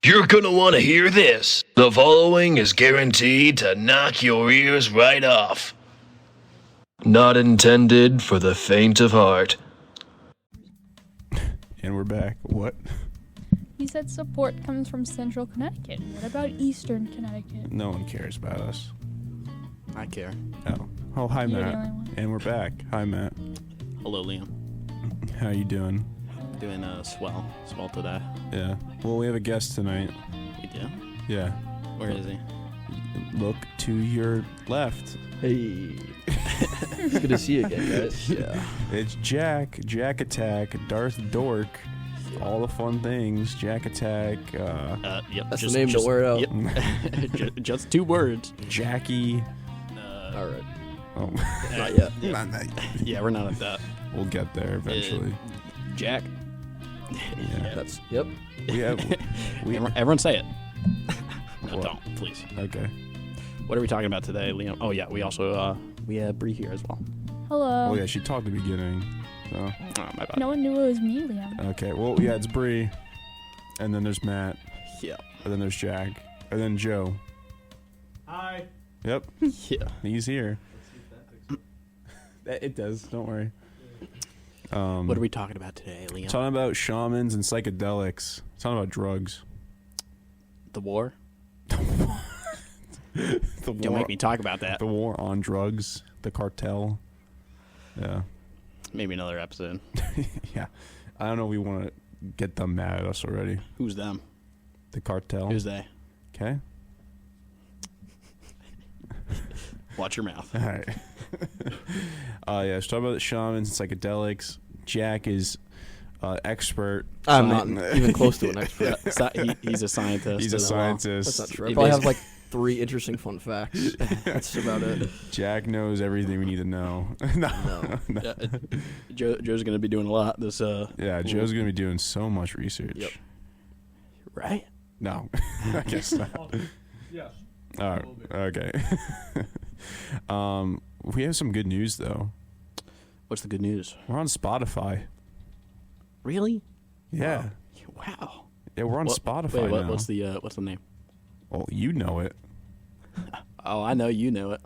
You're gonna want to hear this. The following is guaranteed to knock your ears right off. Not intended for the faint of heart. And we're back. What? He said support comes from Central Connecticut. What about Eastern Connecticut? No one cares about us. I care. Oh, hi, You're the Matt. only one. And we're back. Hi, Matt. Hello, Liam. How you doing? Doing swell today. Yeah. Well, we have a guest tonight. We do? Yeah. Where is he? Look to your left. Hey. It's good to see you again, guys. Yeah. It's Jack. Jack Attack. Darth Dork. All the fun things. Jack Attack. Yep. That's the name to wear out. Yep. just 2 words. Jackie. All right. Oh. Not yet. Not that. Yeah, we're not at that. We'll get there eventually. Jack. Yeah. That's yep. Everyone say it. No, What? don't, please. Okay. What are we talking about today, Liam? Oh, yeah, we also, we have Bree here as well. Hello. Oh, yeah, she talked at the beginning. So. Oh, my bad. No one knew it was me, Liam. Okay, well, yeah, it's Bree. And then there's Matt. Yeah. And then there's Jack. And then Joe. Hi. Yep, Yeah. he's here. It does, don't worry. What are we talking about today, Liam? Talking about shamans and psychedelics. Talking about drugs. The war? The Don't make me talk about that. The war on drugs. The cartel. Yeah. Maybe another episode. Yeah. I don't know if we want to get them mad at us already. Who's them? The cartel. Who's they? Okay. Watch your mouth. All right. Yeah, let's talk about the shamans and psychedelics. Jack is expert. I'm not even close to an expert. He's a scientist. He's a as well. scientist. That's not true. I He probably have basically- like 3 interesting fun facts. That's about it. Jack knows everything we need to know. No. Yeah, Joe's going to be doing a lot. This. Yeah, Joe's going to be doing so much research. Yep. Right? No, I guess not. Yes. All right. Okay. We have some good news, though. What's the good news? We're on Spotify. Really? Yeah. Wow. Yeah, we're on Spotify now. What's the name? Well, you know it. Oh, I know you know it.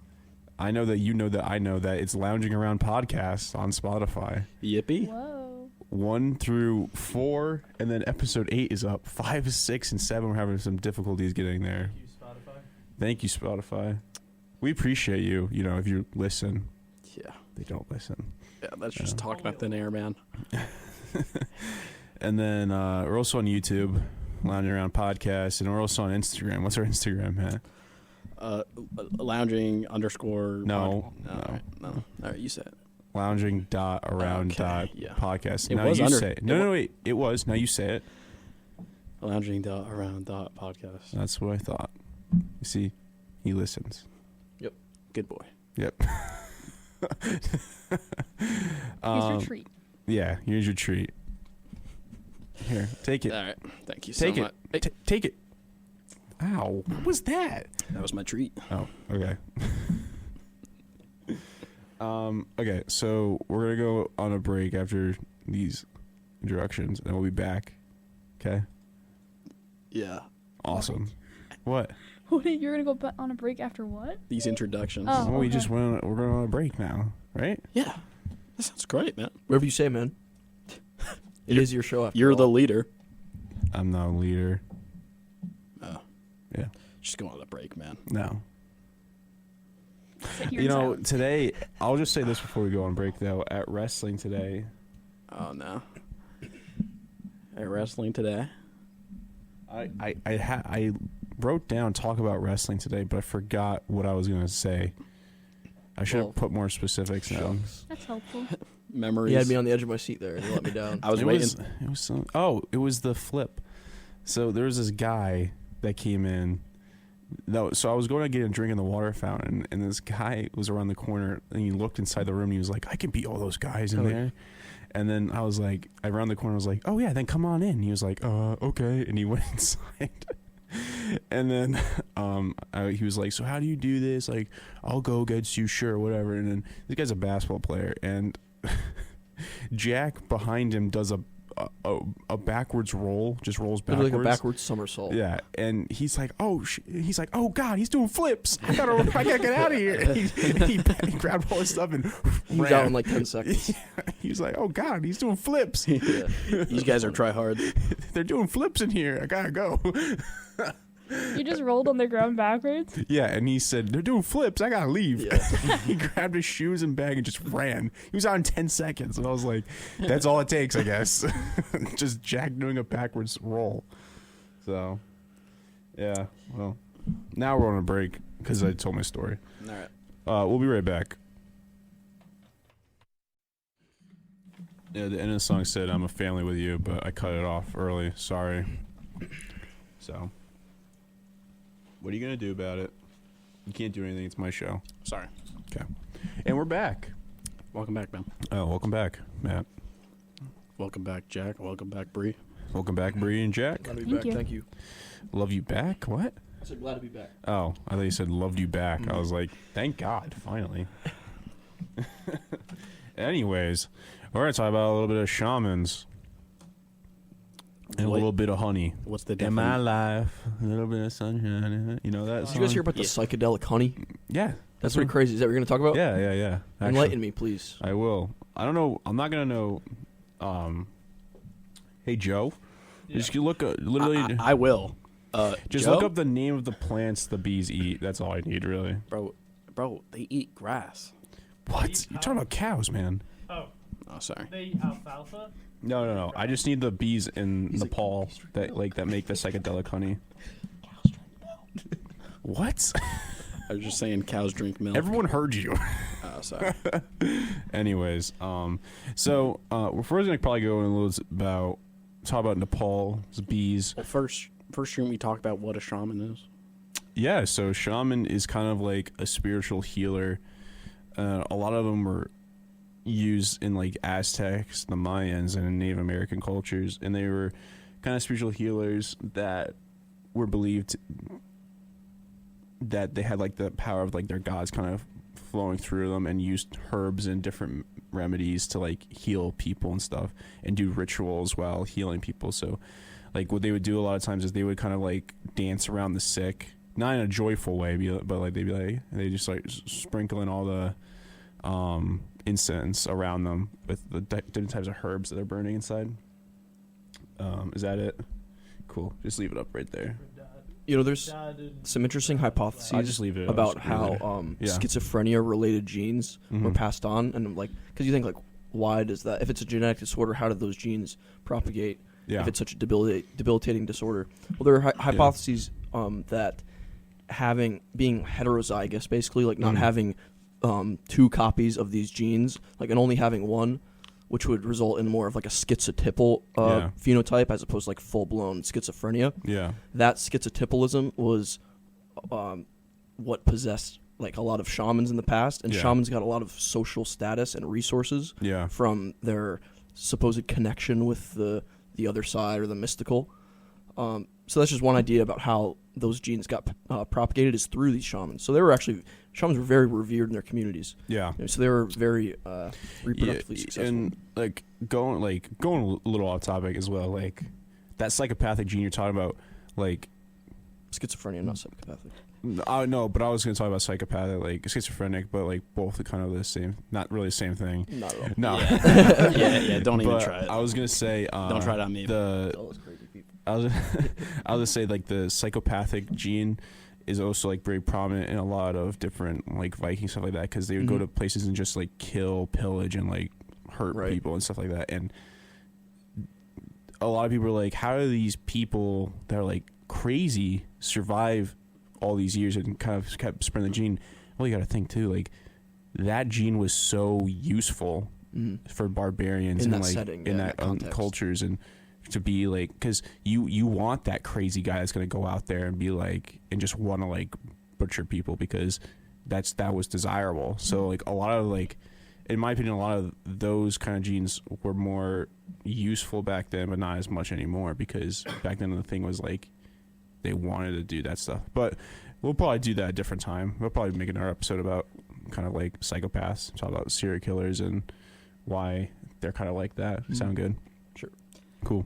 I know that you know that I know that it's Lounging Around Podcast on Spotify. Yippee. Whoa. 1 through 4, and then episode 8 is up. 5, 6, and 7, we're having some difficulties getting there. Thank you, Spotify. We appreciate you, if you listen. Yeah. They don't listen. Yeah, that's just talking up thin air, man. And then we're also on YouTube, Lounging Around Podcast, and we're also on Instagram. What's our Instagram, man? Lounging _ No. All right, you said it. Lounging.around yeah. podcast. It Now was you under- say it. No, wait. It was. Now you say it. Lounging.around podcast. That's what I thought. You see, he listens. Good boy. Yep. Here's your treat. Yeah, here's your treat. Here, take it. All right. Thank you Take so it. much. Hey, Take it. Ow. What was that? that was my treat. Oh, okay. Okay, so we're going to go on a break after these introductions, and we'll be back. Okay? Yeah. Awesome. What? You're gonna go on a break after what? These introductions. Oh. Well, we okay. just we're going on a break now, right? Yeah. That sounds great, man. Whatever you say, man. It is your show after You're all. the leader. I'm not a leader. Oh. Yeah. Just go on a break, man. No. Sit here in silence. Today, I'll just say this before we go on break, though. At wrestling today, Oh, no. At wrestling today. I wrote down talk about wrestling today, but I forgot what I was going to say. I should have put more specifics down. That's helpful. Memories. You had me on the edge of my seat there, and you let me down. I was It waiting. it was the flip. So there was this guy that came in. No, so I was going to get a drink in the water fountain, and this guy was around the corner, and he looked inside the room, and he was like, I can beat all those guys in there. And then I was like, around the corner, I was like, oh, yeah, then come on in. He was like, okay. And he went inside. And then he was like, so how do you do this? Like, I'll go against you, sure, whatever. And then this guy's a basketball player, and Jack behind him does a backwards roll, just rolls Literally backwards. like a backwards somersault. Yeah, and he's like, oh God, he's doing flips. I gotta get out of here. He grabbed all his stuff and He was ran. out in like 10 seconds. Yeah, he was like, oh God, he's doing flips. Yeah. These guys are tryhards. They're doing flips in here. I gotta go. You just rolled on the ground backwards? Yeah, and he said, they're doing flips. I gotta leave. Yeah. He grabbed his shoes and bag and just ran. He was out in 10 seconds. And I was like, that's all it takes, I guess. Just Jack doing a backwards roll. So, yeah. Well, now we're on a break because I told my story. All right. We'll be right back. Yeah, the end of the song said, I'm a family with you, but I cut it off early. Sorry. So, what are you going to do about it? You can't do anything. It's my show. Sorry. Okay. And we're back. Welcome back, man. Oh, welcome back, Matt. Welcome back, Jack. Welcome back, Bree. Welcome back, Bree and Jack. Glad to be Thank back. you. Thank you. Love you back? What? I said glad to be back. Oh, I thought you said loved you back. I was like, thank God, finally. Anyways, we're going to talk about a little bit of shamans. And a What- little bit of honey. What's the In my definition? life, a little bit of sunshine. You know that Did song? you guys hear about the psychedelic honey? Yeah. That's pretty crazy. Is that what you're going to talk about? Yeah. Actually, Enlighten me, please. I will. I don't know. I'm not going to know. Hey, Joe. Just look up, literally. I will. Just Joe? look up the name of the plants the bees eat. That's all I need, really. Bro, they eat grass. What? You're talking about cows, man. Oh, Oh, sorry. they eat alfalfa? No. I just need the bees in Nepal that make the psychedelic honey. What? I was just saying cows drink milk. Everyone heard you. Oh, sorry. Anyways, so we're first gonna probably go in a little about talk about Nepal's bees. Well, first, shouldn't we talk about what a shaman is? Yeah, so shaman is kind of like a spiritual healer. A lot of them were used in like Aztecs, the Mayans, and in Native American cultures, and they were kind of spiritual healers that were believed that they had like the power of like their gods kind of flowing through them, and used herbs and different remedies to like heal people and stuff, and do rituals while healing people. So like what they would do a lot of times is they would kind of like dance around the sick, not in a joyful way, but like they'd be like, they just like sprinkling all the incense around them with the different types of herbs that they're burning inside. Is that it? Cool. Just leave it up right there. You know, there's some interesting I'll hypotheses just leave it. about how Yeah. schizophrenia-related genes were Mhm. passed on, and like, because you think like, why does that? If it's a genetic disorder, how did those genes propagate? Yeah. If it's such a debilitating disorder, well, there are hypotheses that being heterozygous, basically like not Mhm. having two copies of these genes, like, and only having one, which would result in more of like a schizotypal phenotype as opposed to like full-blown schizophrenia. Yeah. That schizotypalism was what possessed like a lot of shamans in the past, and Yeah. shamans got a lot of social status and resources Yeah. from their supposed connection with the other side or the mystical. So that's just one idea about how those genes got propagated, is through these shamans. So shamans were very revered in their communities. Yeah. So they were very reproductively successful. And like going a little off topic as well, like that psychopathic gene you're talking about, like Schizophrenia, not psychopathic. no, but I was going to talk about psychopathic, like schizophrenic, but like both are kind of the same, not really the same thing. Not at all. No, Yeah, don't even but try it. I was going to say, Don't try it on me. All those crazy people. I was gonna say like the psychopathic gene is also like very prominent in a lot of different like Viking stuff like that, because they would go Mhm. to places and just like kill, pillage, and like hurt Right. people and stuff like that. And a lot of people are like, how do these people that are like crazy survive all these years and kind of kept spreading the gene? Well, you got to think too, like that gene was so useful for barbarians In and that like setting, in yeah, that that context. cultures, and to be like, because you want that crazy guy that's going to go out there and be like, and just want to like butcher people, because that was desirable. So like a lot of like, in my opinion, a lot of those kind of genes were more useful back then, but not as much anymore, because back then the thing was like they wanted to do that stuff. But we'll probably do that at a different time. We'll probably make another episode about kind of like psychopaths, talk about serial killers and why they're kind of like that. Sound good? Sure. Cool.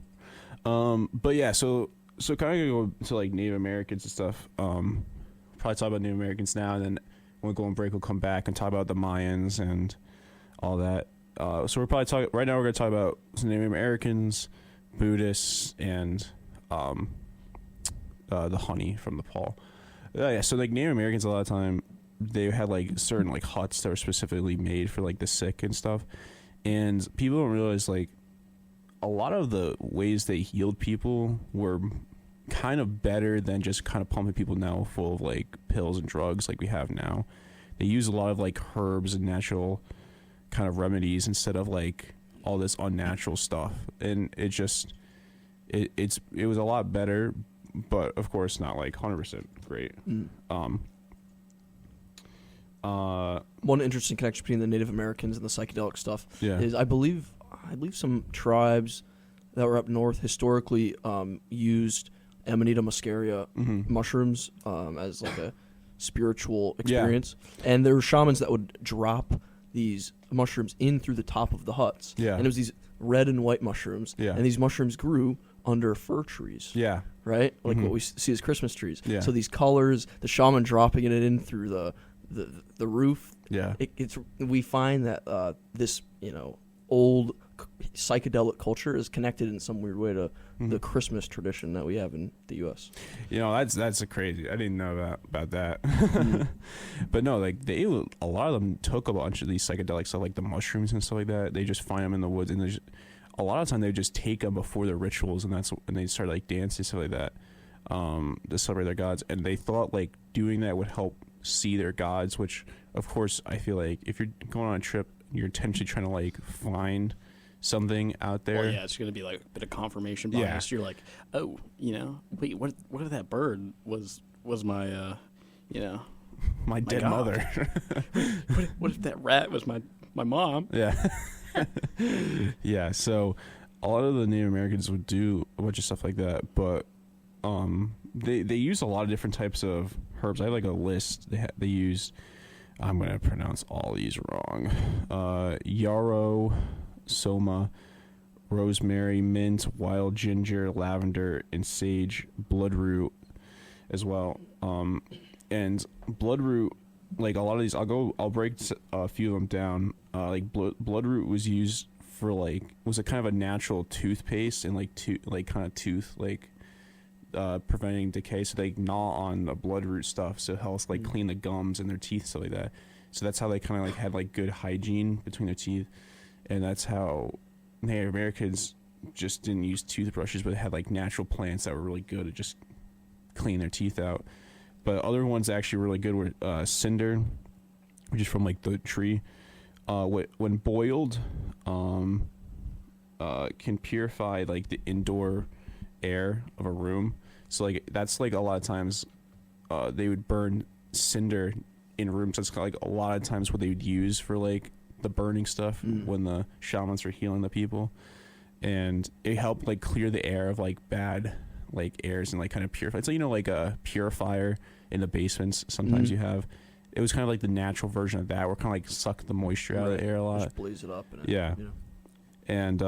But yeah, so kind of go to like Native Americans and stuff. Probably talk about Native Americans now, and then when we go on break, we'll come back and talk about the Mayans and all that. So we're probably talking right now. We're going to talk about some Native Americans, Buddhists, and the honey from the Paul. Yeah, so like Native Americans, a lot of time they had like certain like huts that were specifically made for like the sick and stuff, and people don't realize like a lot of the ways they healed people were kind of better than just kind of pumping people now full of like pills and drugs like we have now. They use a lot of like herbs and natural kind of remedies instead of like all this unnatural stuff, and it just it was a lot better, but of course not like 100% great. One interesting connection between the Native Americans and the psychedelic stuff Yeah. is I believe some tribes that were up north historically used Amanita muscaria mushrooms as like a spiritual experience, and there were shamans that would drop these mushrooms in through the top of the huts, and it was these red and white mushrooms, and these mushrooms grew under fir trees, right, like what we see as Christmas trees. So these colors, the shaman dropping it in through the roof, we find that this old psychedelic culture is connected in some weird way to the Christmas tradition that we have in the U.S. That's a crazy. I didn't know about that. But no, like a lot of them took a bunch of these psychedelic stuff, like the mushrooms and stuff like that. They just find them in the woods, and a lot of time they just take them before the rituals, and they start like dancing stuff like that to celebrate their gods. And they thought like doing that would help see their gods, which of course I feel like if you're going on a trip, you're intentionally trying to like find something out there. Well, yeah, it's going to be like a bit of confirmation bias. You're like, oh, wait, what if that bird was my, my dead God. mother? what if that rat was my mom? Yeah. Yeah, so a lot of the Native Americans would do a bunch of stuff like that, but they use a lot of different types of herbs. I have like a list. They use, I'm going to pronounce all these wrong, yarrow, soma, rosemary, mint, wild ginger, lavender, and sage, bloodroot as well. And bloodroot, like a lot of these, I'll break a few of them down. Like bloodroot was used for was a kind of a natural toothpaste and preventing decay. So they gnaw on the bloodroot stuff, so it helps like clean the gums and their teeth, stuff like that. So that's how they kind of like had like good hygiene between their teeth. And that's how Native Americans just didn't use toothbrushes, but they had like natural plants that were really good at just cleaning their teeth out. But other ones that actually really good were cinder, which is from like the tree. When boiled, can purify like the indoor air of a room. So like that's like a lot of times they would burn cinder in rooms. That's like a lot of times what they would use for like the burning stuff when the shamans were healing the people, and it helped like clear the air of like bad like airs and like kind of purify. So like a purifier in the basements sometimes you have. It was kind of like the natural version of that, where kind of like suck the moisture out of the air a lot. Just blaze it up. And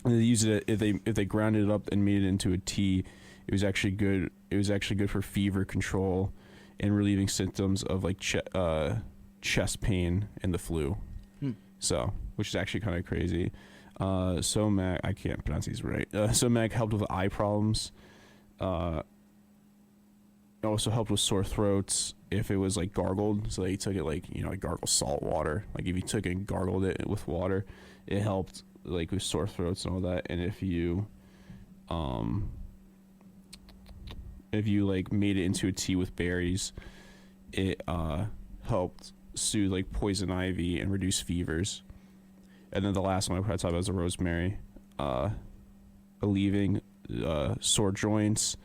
they used it if they grounded it up and made it into a tea. It was actually good. It was actually good for fever control and relieving symptoms of like chest pain and the flu. So, which is actually kind of crazy. Somac, I can't pronounce these right. Somac helped with eye problems. It also helped with sore throats if it was like gargled. So they took it like gargle salt water. Like if you took it and gargled it with water, it helped like with sore throats and all that. And if you like made it into a tea with berries, it helped soothe like poison ivy and reduce fevers. And then the last one I probably talked about was the rosemary, alleviating sore joints,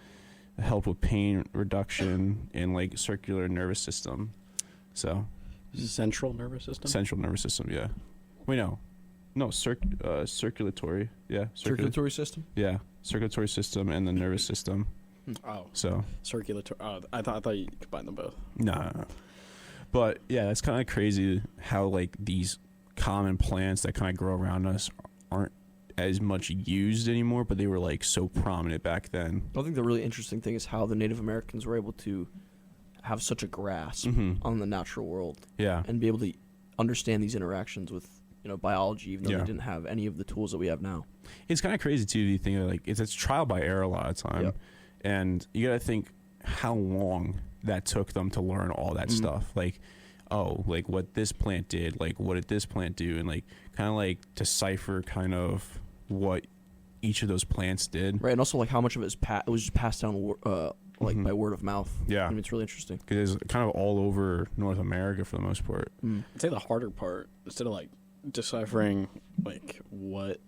help with pain reduction and like circular nervous system. So Central nervous system? Central nervous system, yeah. Wait, no, circulatory, yeah. Circulatory system? Yeah, circulatory system and the nervous system. Oh, so circulatory. Oh, I thought you combined them both. No. But yeah, it's kind of crazy how like these common plants that kind of grow around us aren't as much used anymore, but they were like so prominent back then. I think the really interesting thing is how the Native Americans were able to have such a grasp on the natural world. Yeah. And be able to understand these interactions with, biology, even though Yeah. they didn't have any of the tools that we have now. It's kind of crazy too. You think like it's trial by error a lot of time, Yep. and you got to think how long that took them to learn all that stuff. Like, like what this plant did, like what did this plant do, and like kind of like decipher kind of what each of those plants did. Right, and also like how much of it is it was just passed down by word of mouth. Yeah. I mean, it's really interesting. Because it's kind of all over North America for the most part. I'd say the harder part, instead of like deciphering like what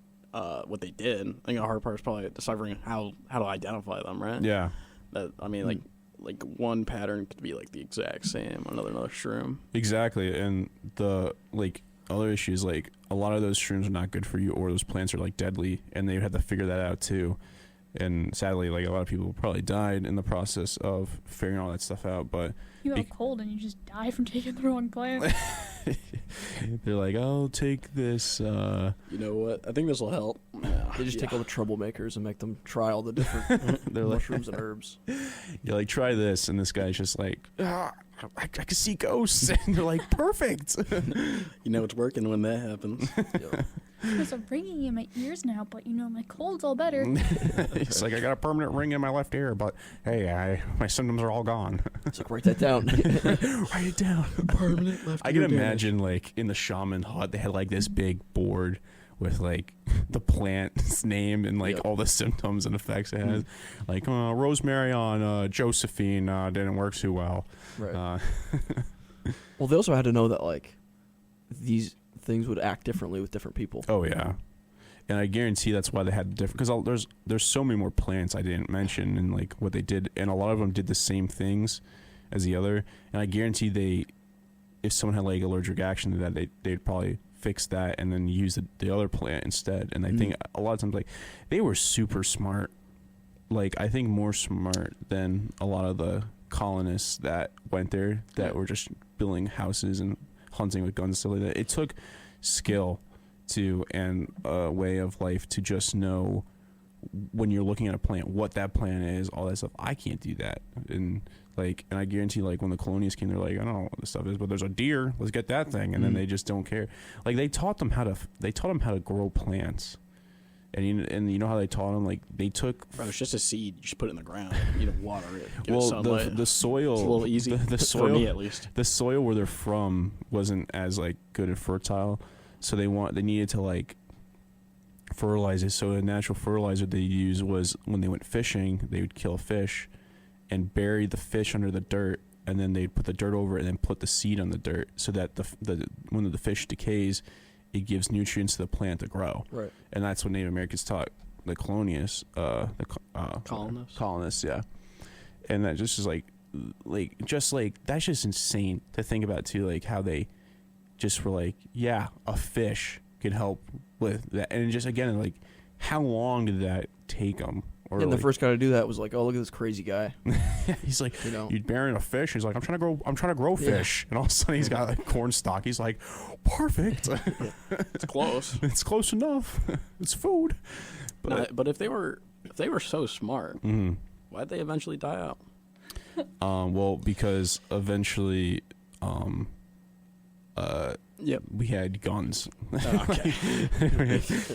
they did, I think the hard part is probably deciphering how to identify them, right? Yeah. That I mean, like one pattern could be like the exact same on another shroom. Exactly, and the like other issue is like a lot of those shrooms are not good for you, or those plants are like deadly, and they had to figure that out too. And sadly, like a lot of people probably died in the process of figuring all that stuff out. But You have a cold and you just die from taking the wrong plant. they're like, "Oh, take this." You know what? I think this will help. They just take all the troublemakers and make them try all the different They're like, mushrooms and herbs. "You're like, try this," and this guy's just like, I can see ghosts," and they're like, "Perfect." You know it's working when that happens. There's a ringing in my ears now, but my cold's all better. It's like, I got a permanent ring in my left ear, but hey, my symptoms are all gone. It's like, write that down. Write it down. Permanent left. I can imagine like in the shaman hut, they had like this big board with like the plant's name and like all the symptoms and effects it has. Like rosemary on Josephine didn't work too well. Right. Well, they also had to know that like these things would act differently with different people. Oh yeah, and I guarantee that's why they had different. Because there's so many more plants I didn't mention and like what they did, and a lot of them did the same things as the other. And I guarantee if someone had like allergic reaction to that, they'd probably fix that and then use the other plant instead. And I think a lot of times like they were super smart. Like I think more smart than a lot of the colonists that went there that were just building houses and hunting with guns and stuff like that. It took skill and a way of life to just know when you're looking at a plant what that plant is, all that stuff. I can't do that. And I guarantee like when the colonists came, they're like, I don't know what this stuff is, but there's a deer, let's get that thing. And then they just don't care. Like they taught them how to grow plants. And you know how they taught them, like they took. Bro, it's just a seed. You just put it in the ground. You don't water it. Give it Well, sunlight. the soil. It's a little easy. The soil, for me at least. The soil where they're from wasn't as like good and fertile, so they needed to like fertilize it. So the natural fertilizer they used was when they went fishing, they would kill a fish and bury the fish under the dirt, and then they'd put the dirt over it and then put the seed on the dirt, so that when the fish decays, it gives nutrients to the plant to grow. Right. And that's what Native Americans taught the colonists, colonists, yeah. And that just is like that's just insane to think about too, like how they just were like, yeah, a fish could help with that. And just again, like how long did that take them? And the first guy to do that was like, oh, look at this crazy guy. He's like, you're burying a fish. He's like, I'm trying to grow fish. And all of a sudden he's got like corn stalk. He's like, perfect. It's close. It's close enough. It's food. But if they were so smart, why'd they eventually die out? Well, because eventually, we had guns. Oh, okay. We're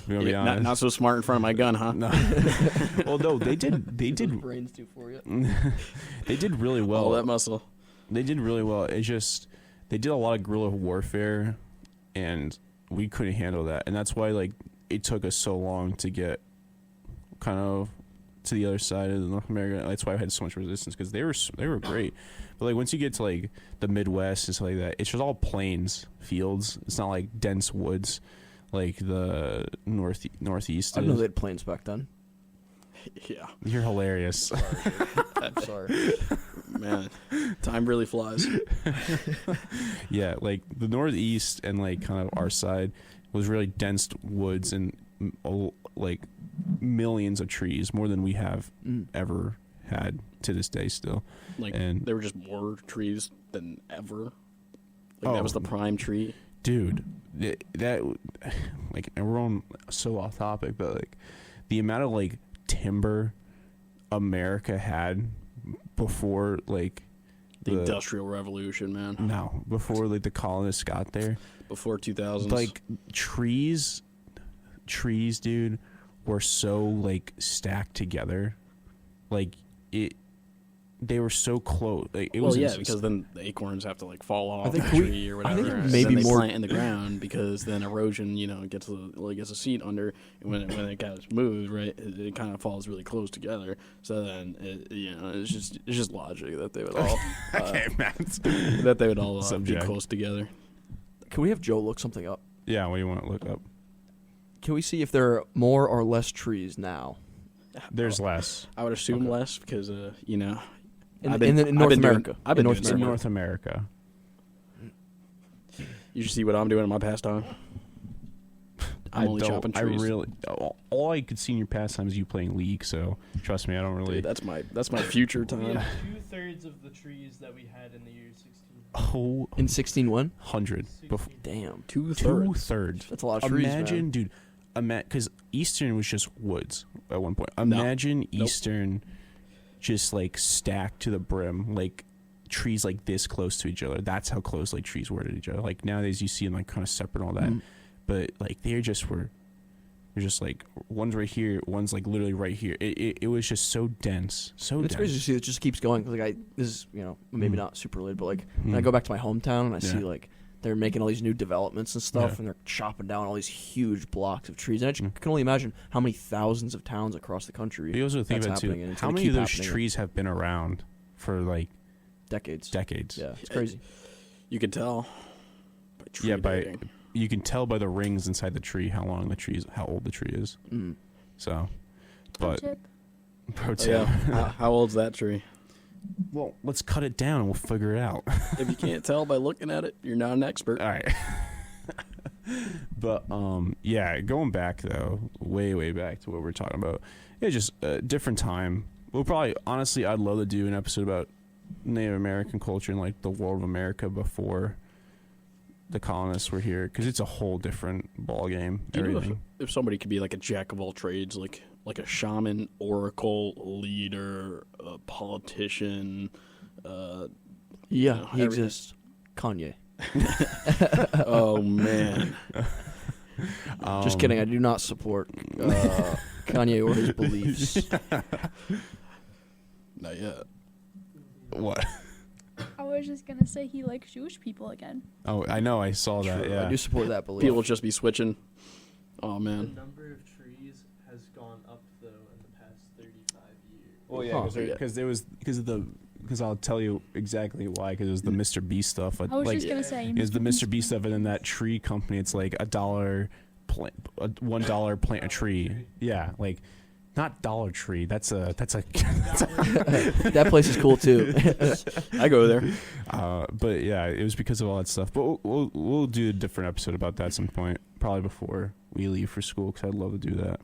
gonna be honest. Not so smart in front of my gun, huh? No. Well, no, they did. Brains do for you. They did really well. All that muscle. They did really well. It's just they did a lot of guerrilla warfare, and we couldn't handle that, and that's why like it took us so long to get kind of to the other side of North America. That's why I had so much resistance, because they were great. But like once you get to like the Midwest and stuff like that, it's just all plains, fields. It's not like dense woods like the northeast. I didn't know they had planes back then. Yeah. You're hilarious. I'm sorry. Man, time really flies. Yeah, like the northeast and like kind of our side was really dense woods and like millions of trees, more than we have ever had to this day still. Like, and there were just more trees than ever. Like, that was the prime tree. dude, that like, and we're on so off topic, but like the amount of like timber America had before like The Industrial Revolution, man. no, before like the colonists got there, Before 2000s. like trees, dude, were so like stacked together, like they were so close. Like, it was because then the acorns have to like fall off think the tree or I whatever. think and maybe then they more- plant in the ground because then erosion, gets a seat under, and when it kind of moves, right, it kind of falls really close together. So then it's just logic that they would all okay, Matt. that they would all be Subject. close together. Can we have Joe look something up? Yeah, what do you want to look up? Can we see if there are more or less trees now? There's less. I would assume less because In I've been North doing- America. I've been in North doing In America. North America. You should see what I'm doing in my pastime. I'm only chopping trees. All I could see in your pastime is you playing League. So trust me, I don't really. Dude, that's my future We time. have 2/3 of the trees that we had in the year 16. Oh, In 16 when? 100. Damn. 2/3. 2/3. That's a lot of trees, Imagine, man. dude. Because Eastern was just woods at one point. Imagine Eastern just like stacked to the brim, like trees like this close to each other. That's how close like trees were to each other. Like nowadays you see them like kind of separate and all that, but like they're just like one's right here, one's like literally right here. It was just so dense, so It's dense. crazy to see. It just keeps going. 'Cause, like this is maybe Mm. not super related, but like when I go back to my hometown and I see Yeah. like they're making all these new developments and stuff, Yeah. and they're chopping down all these huge blocks of trees. And I just can only imagine how many thousands of towns across the country You also think that's about happening, too, and it's how gonna many of keep those happening. trees have been around for like decades. decades? Yeah, it's crazy. You can tell. By tree Yeah, dating. you can tell by the rings inside the tree how old the tree is. Mm. So, Pro but tip. pro Oh, tip. yeah. how old's that tree? Well, let's cut it down and we'll figure it out. If you can't tell by looking at it, you're not an expert. All right. But yeah, going back though, way back to what we're talking about. It's just a different time. We'll probably, honestly, I'd love to do an episode about Native American culture and like the world of America before the colonists were here, because it's a whole different ball game. Do you know Everything. if somebody could be like a jack of all trades, like a shaman, oracle, leader, a politician? Yeah, he everything. exists. Kanye. Oh man, Just kidding. I do not support Kanye or his beliefs. not yet. What? I was just gonna say he likes Jewish people again. Oh, I know. I saw that. True, Yeah. I do support that belief. People just be switching. Oh The man, number of trees has gone up though in the past 35 years. Well, Huh. because I'll tell you exactly why. Because it was the Mr. Beast stuff. I was like, just gonna say. is the Mr. Beast stuff, and then that tree company. It's like $1 plant, $1 plant a tree. Yeah, like not Dollar Tree. That's a That place is cool too. I go there. But yeah, it was because of all that stuff. But we'll do a different episode about that at some point, probably before we leave for school, because I'd love to do that.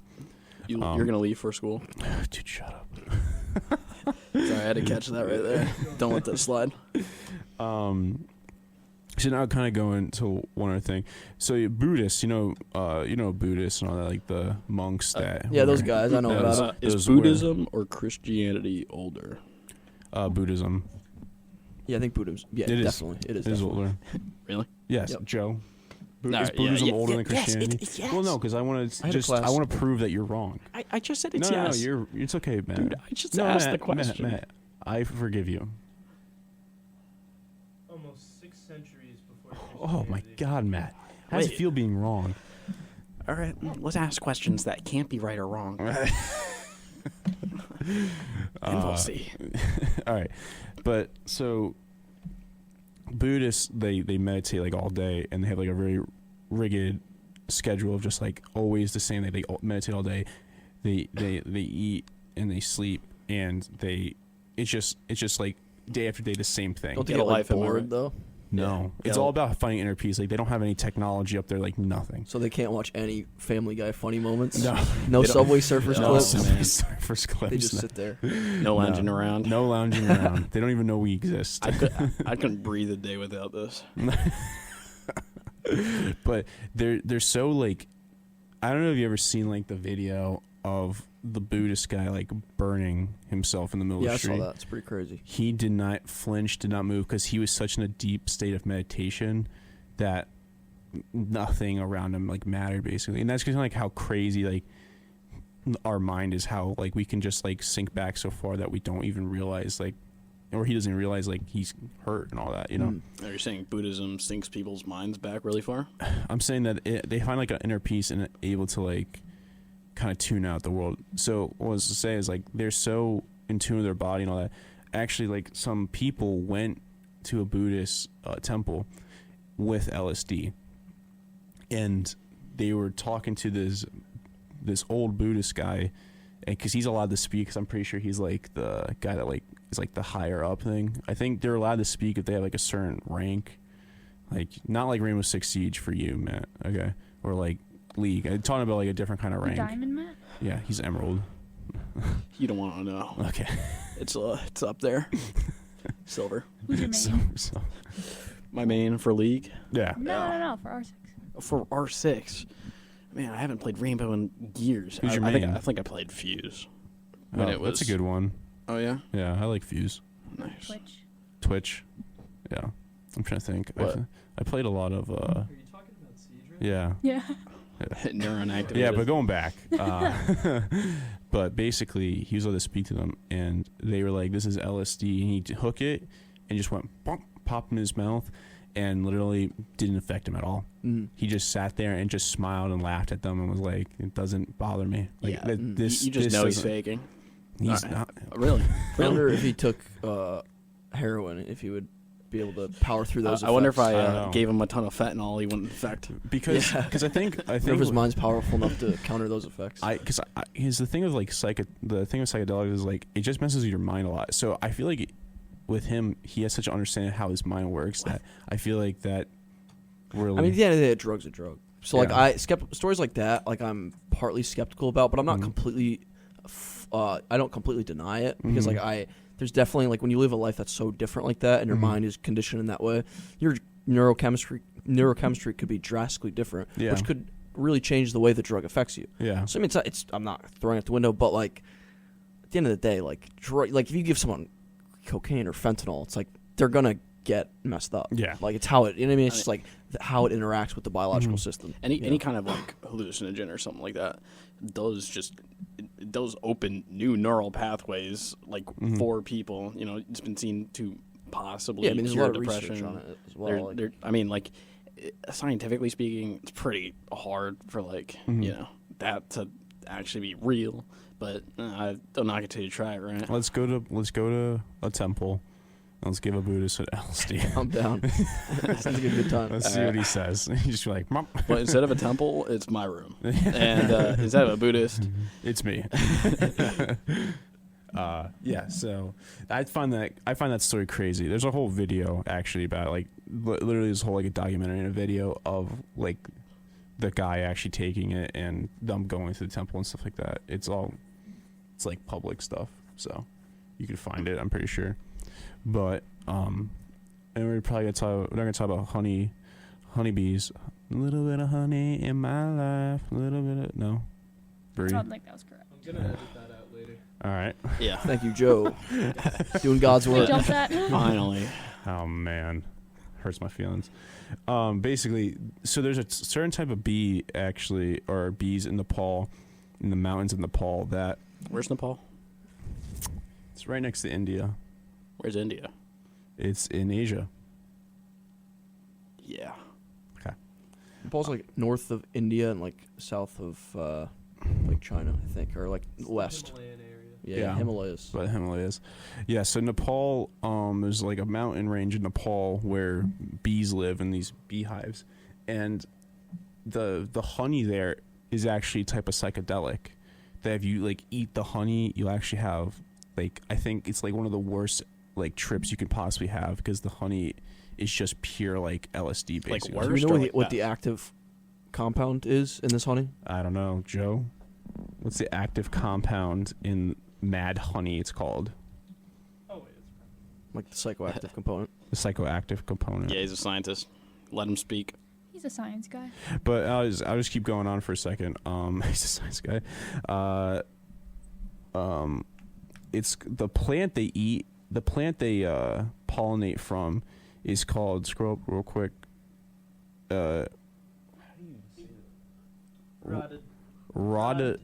You're gonna leave for school. Dude, shut up. Sorry, I had to catch that right there. Don't let that slide. So now kind of go into one other thing. So Buddhists, Buddhists and all that, like the monks that. Yeah, those were- guys. I know those- about it. Is those were- Buddhism or Christianity older? Buddhism. Yeah, I think Buddhism. Yeah, It is. definitely. It is. It is definitely. older. Really? Yes, Yep. Joe. Is Alright, Buddhism yeah, older yeah, than yes, Christianity? yes. Well, no, because I want I to had a just class- I want to prove that you're wrong. I just said No, it's no, yes. no, it's okay, man. Dude, I just no, asked Matt, the question. Matt, I forgive you. Almost 6 centuries before. Oh my Christianity. God, Matt. How does it Wait. feel being wrong? All right, let's ask questions that can't be right or wrong. And we'll see. All right, but so Buddhists they meditate like all day, and they have like a very rigid schedule of just like always the same thing. They meditate all day. They eat and they sleep, and it's just like day after day the same thing. Don't they Get get a like life, am I bored right? though? No, Yeah. it's all about finding inner peace. Like they don't have any technology up there, like nothing. So they can't watch any Family Guy funny moments. No, No They don't- Subway Surfers No, clips. man. Surfers clips. They just no. sit there. No lounging around. No lounging around. They don't even know we exist. I couldn't breathe a day without this. But they're so like, I don't know if you ever seen like the video of the Buddhist guy like burning himself in the middle of the street. I saw that. It's pretty crazy. He did not flinch, did not move, because he was such in a deep state of meditation that nothing around him like mattered basically. And that's kind of like how crazy like our mind is, how like we can just like sink back so far that we don't even realize like, or he doesn't realize like he's hurt and all that, you know. Are you saying Buddhism sinks people's minds back really far? I'm saying that they find like an inner peace and able to like kind of tune out the world. So what I was to say is like they're so in tune with their body and all that. Actually, like some people went to a Buddhist temple with LSD, and they were talking to this old Buddhist guy, and because he's allowed to speak, because I'm pretty sure he's like the guy that like is like the higher up thing. I think they're allowed to speak if they have like a certain rank, like not like Rainbow Six Siege for you, Matt. Okay, or like League. I'm talking about like a different kind of rank. Diamond Matt? Yeah, he's Emerald. You don't want to know. Okay, It's up there. Silver. Who's your main? so My main for League. yeah. No, for R6. For R6. Man, I haven't played Rainbow in years. Who's your I main? think I played Fuse. When it was That's a good one. Oh yeah. Yeah, I like Fuse. Nice. Twitch. Yeah, I'm trying to think. What? I played a lot of. Are you talking about Siege right Yeah. Yeah. Neuron activated. Yeah, but going back, but basically he was able to speak to them, and they were like, "This is LSD." And he hook it, and just went bump, popped in his mouth, and literally didn't affect him at all. He just sat there and just smiled and laughed at them and was like, "It doesn't bother me." Like Yeah. this, You just this know he's doesn't- faking. He's not. Really? I wonder if he took heroin, if he would be able to power through those. I wonder if I don't I know. gave him a ton of fentanyl, he wouldn't affect. because I think if his mind's powerful enough to counter those effects. Here's the thing with like the thing with psychedelics is like it just messes with your mind a lot. So I feel like with him, he has such an understanding of how his mind works that I feel like that really. I mean, at the end of the day, a drug's a drug. So like Yeah. stories like that, like I'm partly skeptical about, but I'm not completely. I don't completely deny it because like there's definitely like when you live a life that's so different like that and your mind is conditioned in that way, your neurochemistry could be drastically different, which could really change the way the drug affects you. Yeah. So I mean, it's I'm not throwing it out the window, but like at the end of the day, like if you give someone cocaine or fentanyl, it's like they're gonna get messed up. Yeah. Like it's how it. You know what I mean? It's just like how it interacts with the biological system. Any kind of like hallucinogen or something like that, those open new neural pathways like for people. You know, it's been seen to possibly Yeah, I mean, there's a cure lot of depression. research on it as well. I mean, like scientifically speaking, it's pretty hard for like you know that to actually be real. But I don't knock it till you try it, right? Let's go to a temple. Let's give a Buddhist an LSD. I'm down. Sounds like a good time. Let's see what he says. He's just like, "Mom." But instead of a temple, it's my room, and instead of a Buddhist, It's me. Yeah, so I find that story crazy. There's a whole video actually about like literally this whole like a documentary and a video of like the guy actually taking it and them going to the temple and stuff like that. It's like public stuff, so you can find it. I'm pretty sure. But and we're probably not gonna talk about honeybees. A little bit of honey in my life. A little bit of no. I Bree. don't think that was correct. I'm gonna edit that out later. All right. yeah. Thank you, Joe. Doing God's Did work. you jump that? Finally, Oh man, hurts my feelings. Basically, so there's a certain type of bee actually, or bees in Nepal, in the mountains of Nepal that where's Nepal? it's right next to India. Where's India? It's in Asia. Yeah. Nepal's like north of India and like south of like China, I think, or like west. Himalayan area. Yeah, Himalayas. But Himalayas. Yeah, so Nepal, there's like a mountain range in Nepal where bees live in these beehives. And the honey there is actually a type of psychedelic. That if you like eat the honey, you'll actually have like, I think it's like one of the worst like trips you could possibly have because the honey is just pure like LSD basically. Like Do you know or what, like what the best? active compound is in this honey? I don't know, Joe. What's the active compound in mad honey? It's called Oh wait, it's Like the psychoactive component. the psychoactive component. Yeah, he's a scientist. Let him speak. He's a science guy. But I'll just keep going on for a second. He's a science guy. It's the plant they eat. The plant they pollinate from is called. Scroll up real quick. How do you say that? Rhododendron.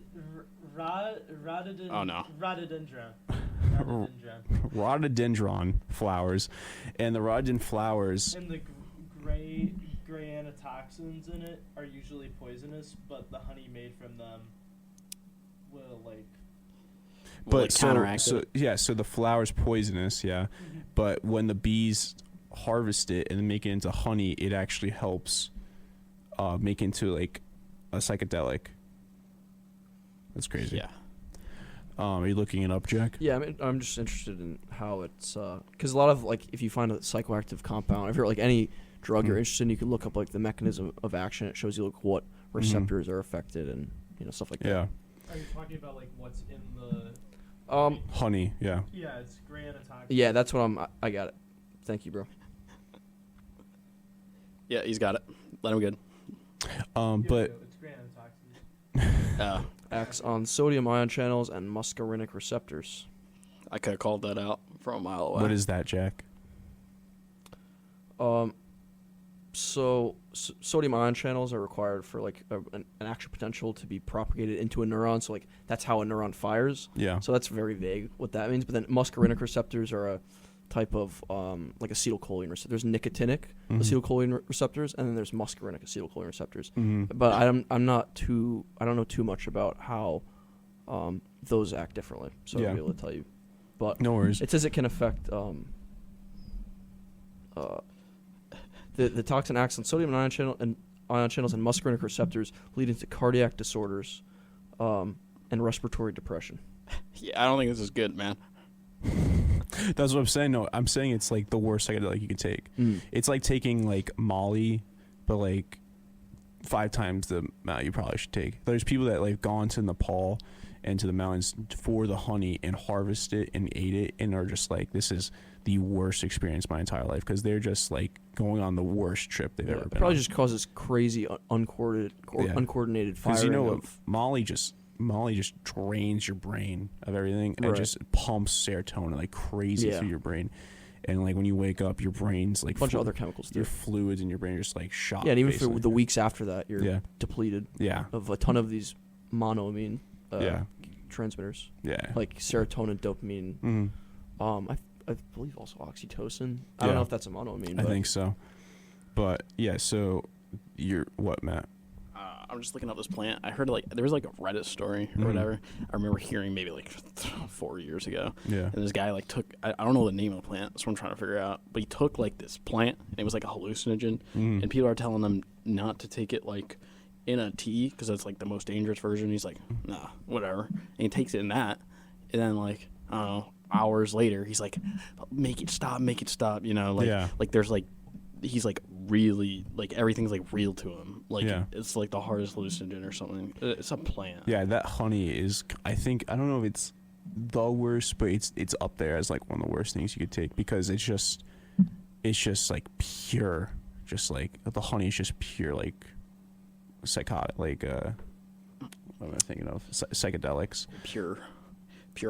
Oh, no. Rhododendron. Rhododendron flowers, and the rhododendron flowers. And the gray antitoxins in it are usually poisonous, but the honey made from them will But counteract so it. yeah, so the flower's poisonous, yeah. Mm-hmm. But when the bees harvest it and make it into honey, it actually helps make into like a psychedelic. That's crazy. Yeah. Are you looking it up, Jack? Yeah, I mean, I'm just interested in how it's because a lot of like if you find a psychoactive compound, if you're like any drug you're interested in, you can look up like the mechanism of action. It shows you like what receptors are affected and stuff like Yeah. Are you talking about like what's in the? that. Honey, yeah. Yeah, it's gray antitoxins. Yeah, that's what I got it. Thank you, bro. Yeah, he's got it. Let him good. But It's gray antitoxins. Acts on sodium ion channels and muscarinic receptors. I could have called that out from a mile away. what is that, Jack? So sodium ion channels are required for like an action potential to be propagated into a neuron. So like that's how a neuron fires. Yeah. So that's very vague what that means. But then muscarinic receptors are a type of like acetylcholine receptor. There's nicotinic acetylcholine receptors, and then there's muscarinic acetylcholine receptors. But I don't know too much about how those act differently. So Yeah. I'll be able to tell you. But No worries. it says it can affect the toxin acts on sodium ion channels and muscarinic receptors, leading to cardiac disorders and respiratory depression. Yeah, I don't think this is good, man. That's what I'm saying. No, I'm saying it's like the worst psychedelic you could take. It's like taking like Molly, but like 5 times the amount you probably should take. There's people that like gone to Nepal and to the mountains for the honey and harvest it and ate it and are just like, this is the worst experience of my entire life, because they're just like going on the worst trip they've ever It been probably on. just causes crazy uncoordinated Because firing. Molly just drains your brain of everything and Right. just pumps serotonin like crazy Yeah. through your brain. And like when you wake up, your brain's like a bunch of other chemicals your too. fluids in your brain are just like shot. Yeah, and even for basically. the weeks after that, you're Yeah. depleted Yeah. of a ton of these monoamine Yeah. transmitters, Yeah. like serotonin, dopamine. Mhm. I believe also oxytocin. I Yeah. don't know if that's a monoamine. I but think so. But yeah, so you're what, Matt? I'm just looking up this plant. I heard like there was like a Reddit story or whatever. I remember hearing maybe like 4 years ago. Yeah. And this guy like took I don't know the name of the plant. That's what I'm trying to figure out. But he took like this plant and it was like a hallucinogen. And people are telling him not to take it like in a tea because that's like the most dangerous version. He's like, nah, whatever. And he takes it in that, and then like I don't know, hours later he's like, make it stop. You know, like Yeah. like there's like he's like really like everything's like real to him. Like Yeah. it's like the hardest hallucinogen or something. It's a plant. Yeah, that honey is. I don't know if it's the worst, but it's up there as like one of the worst things you could take, because it's just like pure, just like the honey is just pure like psychotic, like what am I thinking of? Psychedelics. Pure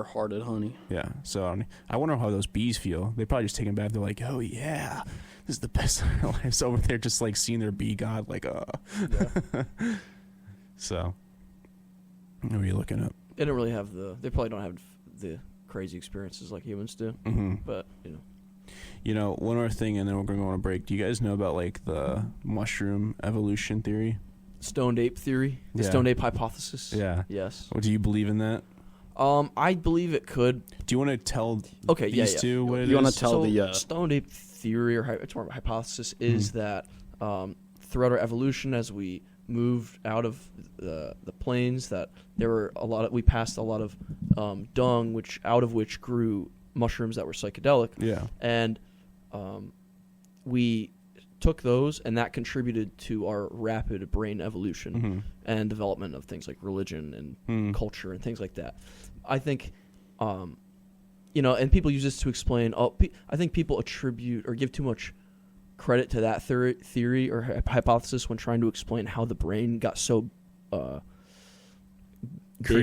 hearted honey. Yeah. So I wonder how those bees feel. They probably just take them back. They're like, oh yeah, this is the best of their lives over there, just like seeing their bee god, like So, what are you looking up? they don't really have they probably don't have the crazy experiences like humans do. But You know, one more thing, and then we're going to go on a break. Do you guys know about like the mushroom evolution theory? stoned ape theory, the Yeah. stoned ape hypothesis. Yeah. Yes. Or do you believe in that? I believe it could. Do you want to tell Okay, these yeah. two what it You wanna is? tell so the, stoned ape theory or it's more of a hypothesis is that throughout our evolution, as we moved out of the plains, that there were we passed a lot of dung, out of which grew mushrooms that were psychedelic. Yeah. And we took those, and that contributed to our rapid brain evolution and development of things like religion and culture and things like that. I think, and people use this to explain. I think people attribute or give too much credit to that theory or hypothesis when trying to explain how the brain got so big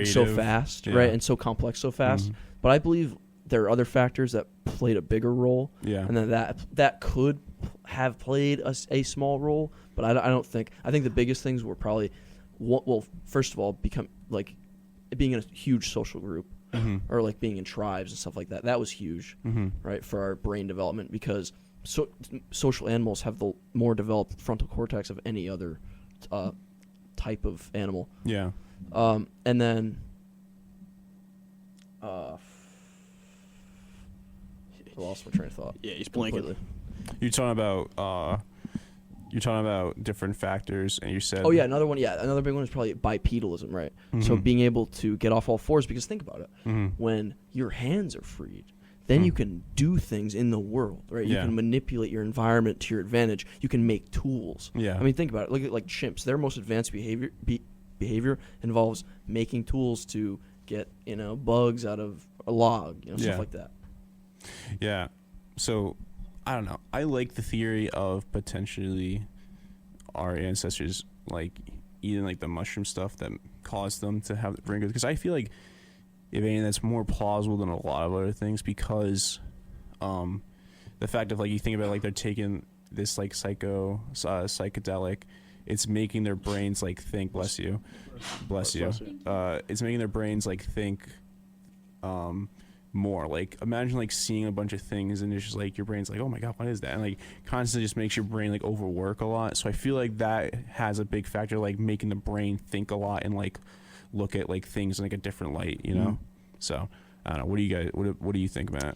so Creative. fast, Yeah. right, and so complex so fast. But I believe there are other factors that played a bigger role, Yeah. and then that could have played a small role. But I don't think. I think the biggest things were probably, well, first of all, become like being in a huge social group. Or like being in tribes and stuff like that. That was huge, right, for our brain development because social animals have the more developed frontal cortex of any other type of animal. Yeah. And then, I lost my train of thought. Yeah, he's blanking. Completely. You're talking about different factors, and you said. Oh yeah, another one. Yeah, another big one is probably bipedalism, right? So being able to get off all fours, because think about it, when your hands are freed, then you can do things in the world, right? You Yeah. can manipulate your environment to your advantage. You can make tools. Yeah. I mean, think about it. Look at like chimps. Their most advanced behavior involves making tools to get bugs out of a log, Yeah. stuff like that. Yeah. So, I don't know. I like the theory of potentially our ancestors like eating like the mushroom stuff that caused them to have the brain growth. Because I feel like, if anything, that's more plausible than a lot of other things. Because the fact of like you think about like they're taking this like psychedelic, it's making their brains like think. Bless you. It's making their brains like think. More like imagine like seeing a bunch of things and it's just like your brain's like, oh my god, what is that, and like constantly just makes your brain like overwork a lot. So I feel like that has a big factor, like making the brain think a lot and like look at like things in like a different light, So I don't know, what do you guys what do you think, Matt?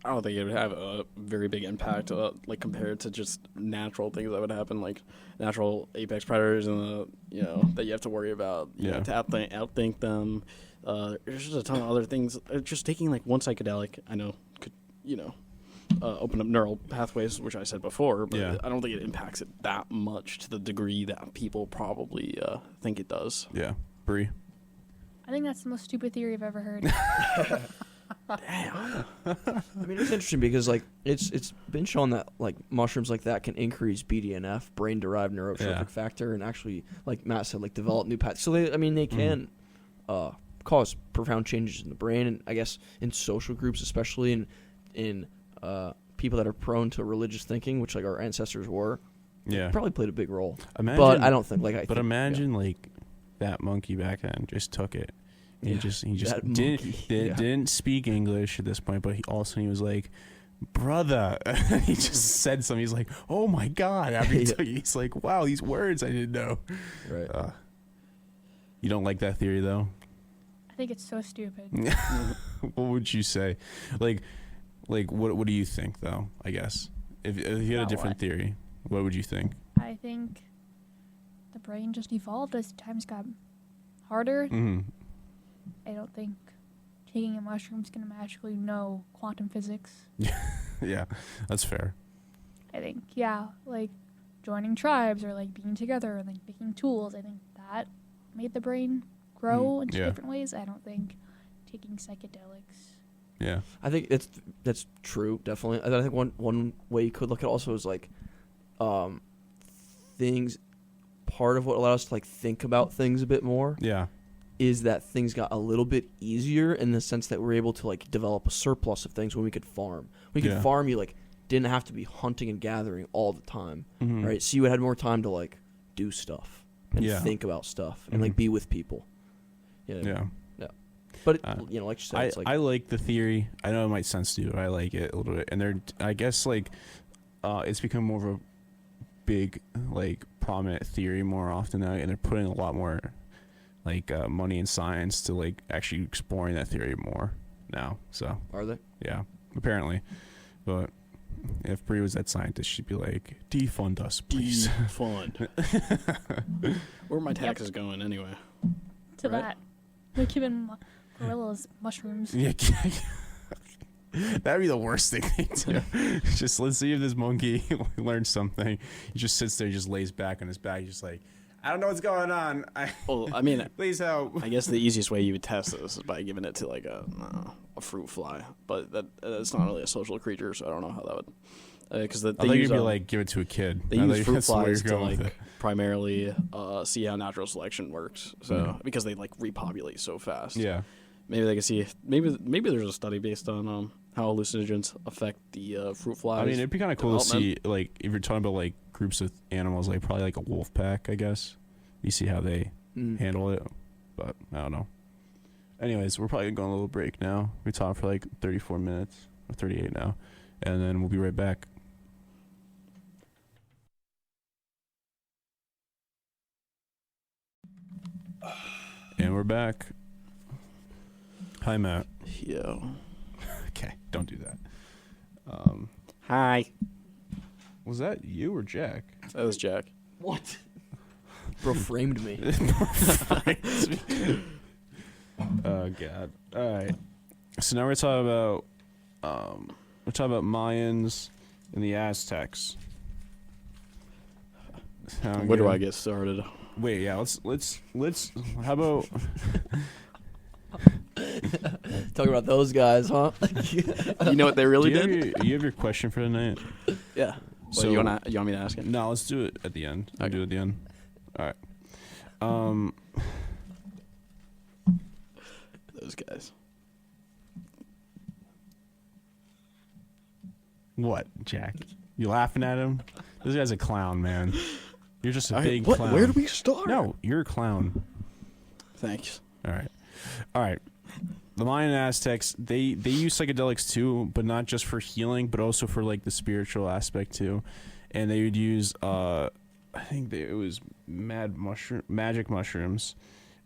I don't think it would have a very big impact, like compared to just natural things that would happen, like natural apex predators, and that you have to worry about, to outthink them. There's just a ton of other things. Just taking like one psychedelic, I know could open up neural pathways, which I said before, but Yeah. I don't think it impacts it that much to the degree that people probably think it does. Yeah, Bree. I think that's the most stupid theory I've ever heard. I mean, it's interesting because like it's been shown that like mushrooms like that can increase BDNF, brain derived neurotrophic factor, and actually, like Matt said, like develop new paths. So they can cause profound changes in the brain, and I guess in social groups, especially in people that are prone to religious thinking, which like our ancestors were. Yeah, probably played a big role. Imagine, but I don't think imagine like that monkey back then just took it. He just didn't speak English at this point, but he was like, brother. He just said something. He's like, oh my god. After he took it, he's like, wow, these words I didn't know. Right. You don't like that theory though? I think it's so stupid. What would you say? Like what do you think though? I guess if you had a different theory, what would you think? I think the brain just evolved as times got harder. I don't think taking a mushroom's going to magically know quantum physics. Yeah, that's fair. I think, like joining tribes or like being together and like making tools, I think that made the brain grow in different ways. I don't think taking psychedelics. Yeah. I think that's true, definitely. I think one way you could look at it also is like things, part of what allowed us to like think about things a bit more. Yeah. Is that things got a little bit easier in the sense that we're able to like develop a surplus of things when we could farm. We could farm, you like didn't have to be hunting and gathering all the time, right? So you had more time to like do stuff and think about stuff and like be with people. Yeah. But like you said, it's like I like the theory. I know it might sound stupid. I like it a little bit, and I guess like it's become more of a big like prominent theory more often now, and they're putting a lot more like money and science to like actually exploring that theory more now. So are they? Yeah, apparently. But if Bree was that scientist, she'd be like, defund us, please. Defund. Where are my taxes going anyway? To that. They're giving gorillas mushrooms. Yeah. That'd be the worst thing they do. Just let's see if this monkey learns something. He just sits there, just lays back on his back, just like, I don't know what's going on. Well, I mean, please help. I guess the easiest way you would test this is by giving it to like a fruit fly, but that's not really a social creature, so I don't know how that would Because I thought you'd be like, give it to a kid. They I use thought fruit that's where flies you're to going with like it. primarily see how natural selection works. So because they like repopulate so fast. Yeah. Maybe they can see. Maybe there's a study based on how hallucinogens affect the fruit flies. I mean, it'd be kind of cool to see, like, if you're talking about like groups of animals, like probably like a wolf pack, I guess. You see how they handle it, but I don't know. Anyways, we're probably going a little break now. We talked for like 34 minutes or 38 now, and then we'll be right back. And we're back. Hi, Matt. Yo. Okay, don't do that. Hi. Was that you or Jack? That was Jack. What? Bro framed me. Oh God! All right. So now we're talking about Mayans and the Aztecs. Sound Where do good? I get started? Wait, yeah. Let's. How about? Talk about those guys, huh? You know what they really do did? you have your question for tonight? Yeah. So- So you want me to ask it? No, let's do it at the end. I'll do it at the end. All right. Those guys. What, Jack? You laughing at him? This guy's a clown, man. You're just a big What? clown. Where do we start? No, you're a clown. Thanks. All right. The Mayan and Aztecs, they use psychedelics too, but not just for healing, but also for like the spiritual aspect too. And they would use, I think it was magic mushrooms,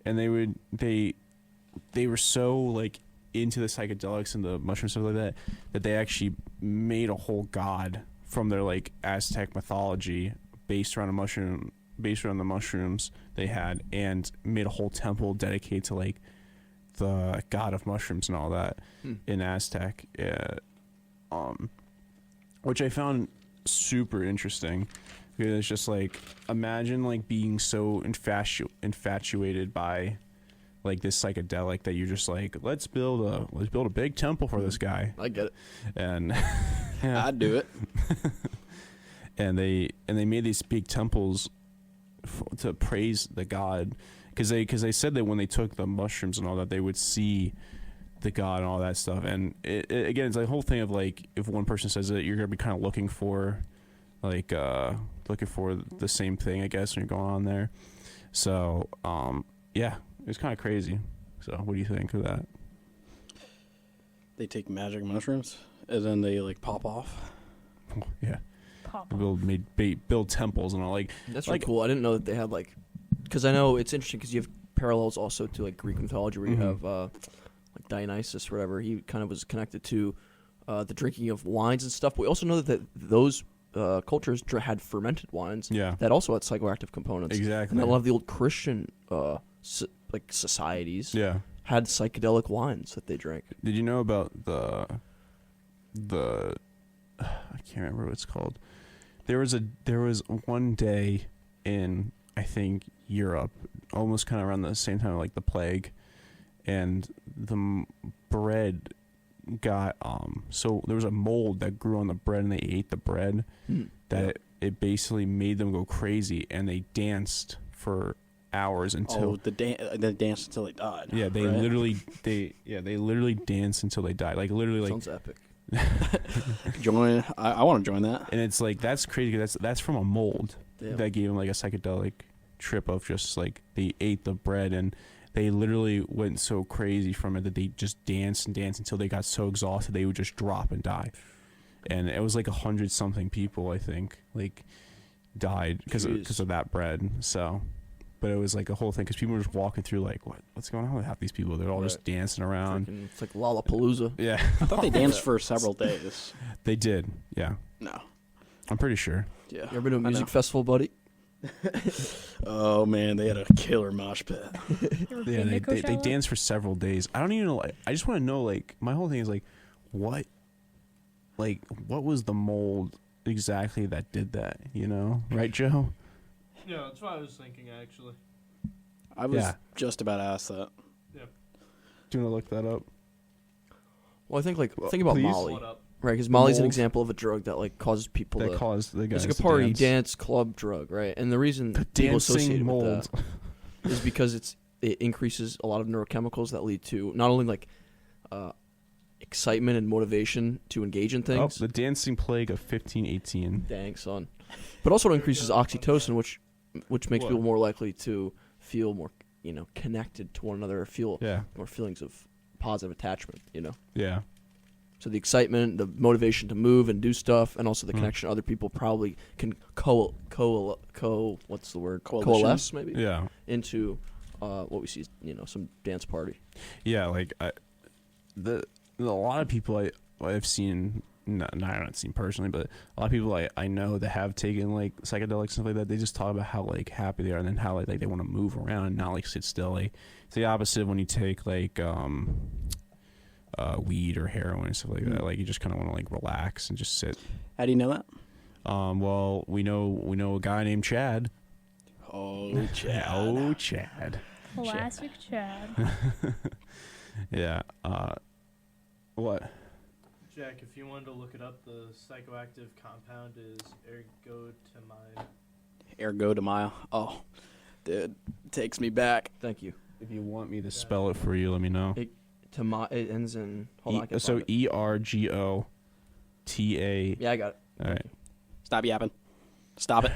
and they were so like into the psychedelics and the mushrooms stuff like that they actually made a whole god from their like Aztec mythology based around the mushrooms they had, and made a whole temple dedicated to like the god of mushrooms and all that in Aztec, which I found super interesting, because it's just like, imagine like being so infatuated by like this psychedelic that you're just like, let's build a big temple for this guy. I get it. And I'd do it. and they made these big temples to praise the god, because they said that when they took the mushrooms and all that, they would see the god and all that stuff. And again, it's like a whole thing of like, if one person says it, you're gonna be kind of looking for the same thing, I guess, when you're going on there. So yeah, it's kind of crazy. So what do you think of that? They take magic mushrooms and then they like pop off. Yeah, Pop. build temples and all, like That's like really cool. I didn't know that they had like, because I know it's interesting because you have parallels also to like Greek mythology where you have like Dionysus or whatever. He kind of was connected to the drinking of wines and stuff. But we also know that those cultures had fermented wines. Yeah. That also had psychoactive components. Exactly. And a lot of the old Christian like societies had psychedelic wines that they drank. Did you know about the I can't remember what it's called. There was one day in, I think, Europe, almost kind of around the same time like the plague, and the bread got so there was a mold that grew on the bread, and they ate the bread that it basically made them go crazy, and they danced for hours until they danced until they died. yeah, they right? literally danced until they died, like literally, like Sounds epic. Join. I want to join that. and it's like, that's crazy. That's from a mold that gave them like a psychedelic trip of just like, they ate the bread, and they literally went so crazy from it that they just danced and danced until they got so exhausted they would just drop and die. And it was like 100-something people, I think, like died because of that bread. So, but it was like a whole thing, because people were just walking through like, what's going on with half these people? They're all just dancing around. It's like Lollapalooza. Yeah, I thought they danced for several days. they did. Yeah, No. I'm pretty sure. Yeah. You ever been to a I music know. festival, buddy? Oh man, they had a killer mosh pit. Yeah, they danced for several days. I don't even know. Like, I just want to know. Like, my whole thing is like, what was the mold exactly that did that? You know, right, Joe? Yeah, that's what I was thinking actually. I was just about to ask that. Yeah. Do you want to look that up? Well, I think think about please. Molly. Pull it up. Right, because Molly's an example of a drug that like causes people that to cause the guys it's like a to party dance. club drug, right? And the reason The people dancing associate it mold. with that is because it increases a lot of neurochemicals that lead to not only like excitement and motivation to engage in things. The dancing plague of 1518. Dang, son. But also it increases oxytocin, which makes What? people more likely to feel more, connected to one another, or feel Yeah. more feelings of positive attachment, Yeah. So the excitement, the motivation to move and do stuff, and also the connection to other people probably can what's the word? Coalesce maybe Yeah. into what we see, some dance party. Yeah, like a lot of people I've seen, I haven't seen personally, but a lot of people I know that have taken like psychedelics and stuff like that, they just talk about how like happy they are, and then how like they want to move around and not like sit still. Like, it's the opposite of when you take like weed or heroin and stuff like that. Like, you just kind of want to like relax and just sit. How do you know that? Well, we know a guy named Chad. Oh, Chad. Oh, Chad. Classic Chad. Yeah. What? Jack, if you wanted to look it up, the psychoactive compound is ergotamine. Ergotamine. Oh, dude, takes me back. Thank you. If you want me to spell it for you, let me know. It ends in hold on. I can So find it. ERGOTA. Yeah, I got it. All right, Stop yapping. Stop it.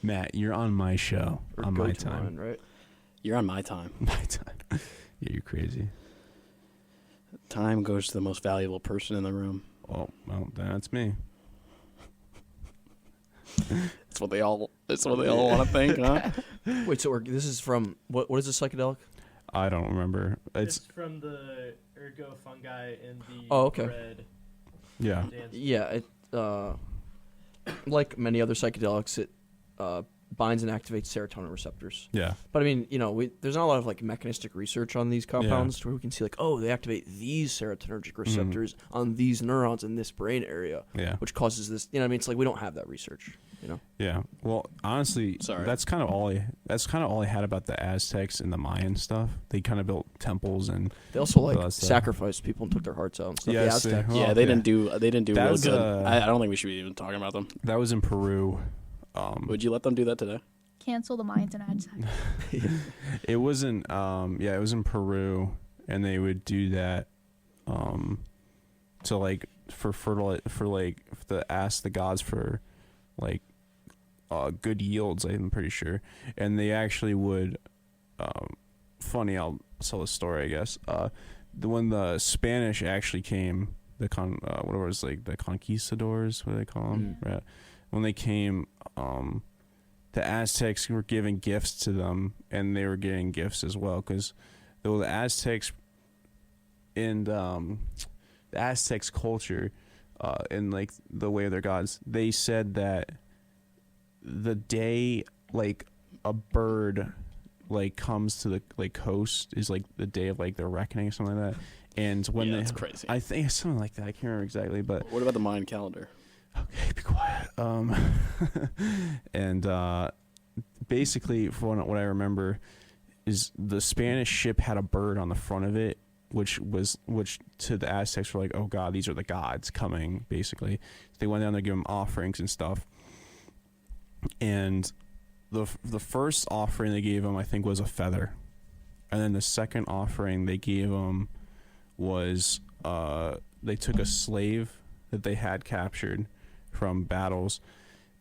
Matt, you're on my show Or on go my to time. mine, right? You're on my time. My time. Yeah, you're crazy. Time goes to the most valuable person in the room. Well, that's me. That's what they all want to think, huh? Wait, so this is from what is a psychedelic? I don't remember. It's It's from the ergo fungi in the Oh, okay. bread yeah. dance. Yeah, it like many other psychedelics, it binds and activates serotonin receptors. Yeah. But I mean, there's not a lot of like mechanistic research on these compounds where we can see like, oh, they activate these serotonergic receptors on these neurons in this brain area, Yeah. which causes this. You know what I mean? It's like we don't have that research. Yeah. Well, honestly, Sorry. that's kind of all I had about the Aztecs and the Mayan stuff. They kind of built temples and They also Well, like that's, sacrificed people and took their hearts out and stuff. Yes, the Aztecs. they- Yeah, they didn't do That real was, good. I don't think we should be even talking about them. that was in Peru. Would you let them do that today? Cancel the Mayans and Aztecs. It wasn't. It was in Peru, and they would do that. To like ask the gods for, like, good yields. I'm pretty sure, and they actually would. Funny, I'll tell a story. I guess. When the Spanish actually came, the conquistadors, what do they call them? Right. When they came, the Aztecs were giving gifts to them, and they were getting gifts as well, because the Aztecs and the Aztecs culture, and like the way of their gods, they said that the day like a bird like comes to the like coast is like the day of like their reckoning or something like that. And when That's crazy. I think it's something like that. I can't remember exactly, but What about the Mayan calendar? okay, be quiet. And basically, from what I remember, is the Spanish ship had a bird on the front of it, which to the Aztecs were like, oh god, these are the gods coming. Basically, so they went down there, give them offerings and stuff. And the first offering they gave them, I think, was a feather, and then the second offering they gave them was they took a slave that they had captured from battles,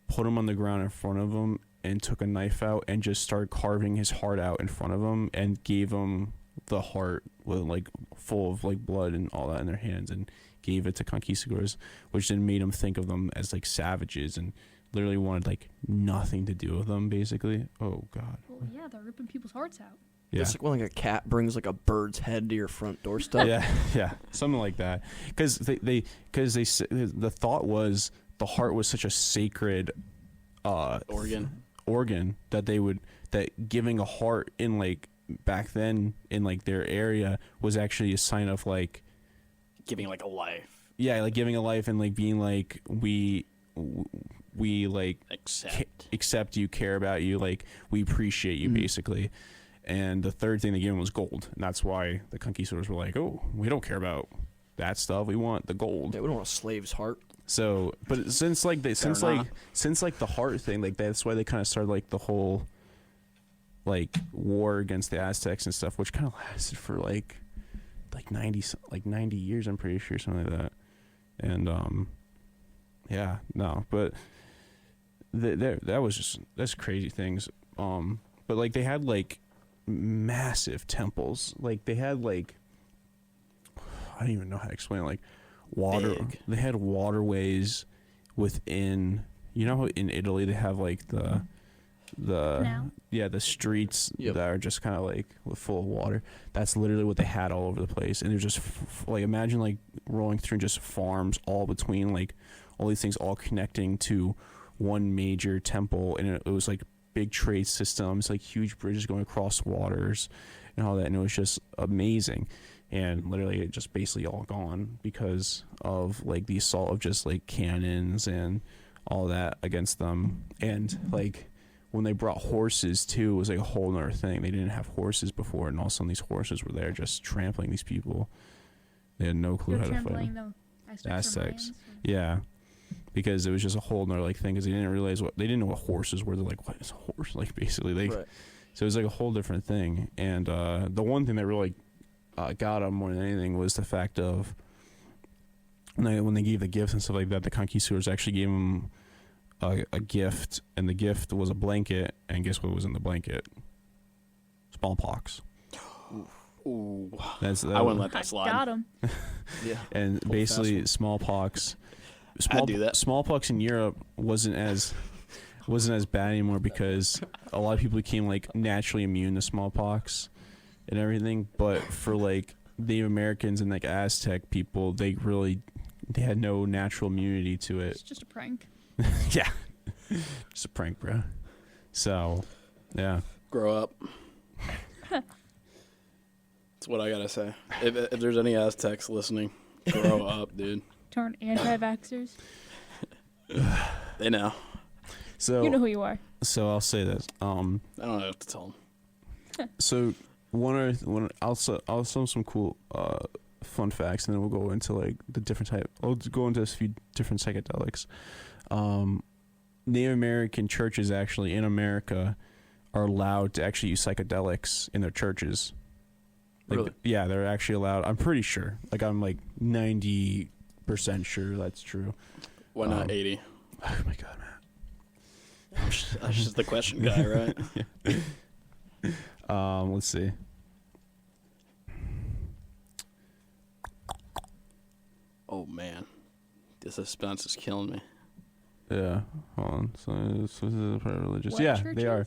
put him on the ground in front of them, and took a knife out and just started carving his heart out in front of him, and gave him the heart with like full of like blood and all that in their hands, and gave it to conquistadors, which then made them think of them as like savages and literally wanted like nothing to do with them, basically. Oh god. Well, yeah, they're ripping people's hearts out. Yeah. It's like when like a cat brings like a bird's head to your front doorstep. yeah, something like that. Because the thought was the heart was such a sacred organ that giving a heart in like back then in like their area was actually a sign of like Giving like a life. Yeah, like giving a life and like being like we like accept you, care about you, like we appreciate you, basically. And the third thing they gave him was gold, and that's why the conquistadors were like, oh, we don't care about that stuff. We want the gold. Yeah, we don't want a slave's heart. So, but since the heart thing, like that's why they kind of started like the whole like war against the Aztecs and stuff, which kind of lasted for like 90 years. I'm pretty sure, something like that. And yeah, no, but that's crazy things. But like they had like massive temples. Like they had like, I don't even know how to explain it. Like water. Big. They had waterways within. You know how in Italy they have like the streets Yep. that are just kind of like full of water. That's literally what they had all over the place. And they're just like, imagine like rolling through just farms all between like all these things all connecting to one major temple, and it was like big trade systems, like huge bridges going across waters and all that, and it was just amazing. And literally it just basically all gone because of like the assault of just like cannons and all that against them. And like when they brought horses too, it was like a whole nother thing. They didn't have horses before, and all of a sudden these horses were there just trampling these people. They had no clue how to fight them. Aztecs. Yeah. Because it was just a whole nother like thing, because they didn't know what horses were. They're like, what is a horse? Like basically Right. So it was like a whole different thing. And the one thing that really got them more than anything was the fact of when they gave the gifts and stuff like that, the conquistadors actually gave them a gift, and the gift was a blanket, and guess what was in the blanket? Smallpox. Ooh. I wouldn't let that slide. Got him. Yeah. And basically smallpox. I'd do that. Smallpox in Europe wasn't as bad anymore because a lot of people became like naturally immune to smallpox and everything. But for like Native Americans and like Aztec people, they had no natural immunity to it. It's just a prank. Yeah, just a prank, bro. So, yeah. Grow up. That's what I gotta say. If there's any Aztecs listening, grow up, dude. Turn anti-vaxxers. They know. So You know who you are. So I'll say this. I don't know what to tell them. So I'll sum some cool fun facts, and then we'll go into like the different type. I'll go into a few different psychedelics. Native American churches actually in America are allowed to actually use psychedelics in their churches. Like, Really? Yeah, they're actually allowed. I'm pretty sure. Like I'm like 90% sure that's true. Why not 80? Oh my god, man. That's just the question guy, right? Let's see. Oh man, the suspense is killing me. Yeah, hold on. So this is probably religious. What yeah, churches? they are.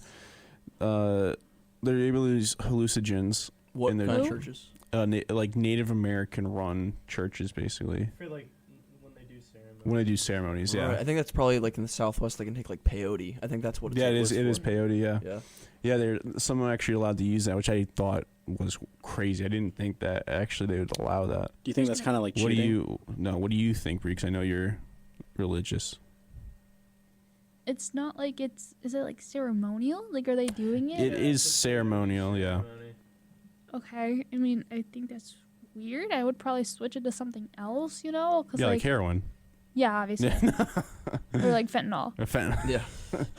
They're able to use hallucinogens What in their kind of Who? churches? like Native American run churches, basically For like when they do ceremonies. when they do ceremonies. Yeah, Right, I think that's probably like in the Southwest. They can take like peyote. I think that's what it's yeah, it like is. It listed is for. peyote. Yeah, Yeah. yeah. They're some are actually allowed to use that, which I thought was crazy. I didn't think that actually they would allow that. Do you think that's kind of like cheating? What do you think, Bree? Because I know you're religious. It's not like is it like ceremonial? Like, are they doing it? It is it's a ceremonial. Yeah. ceremony. Okay. I mean, I think that's weird. I would probably switch it to something else, you know? Cause Yeah, like heroin. Yeah, obviously. Or like fentanyl. Or fentanyl. Yeah.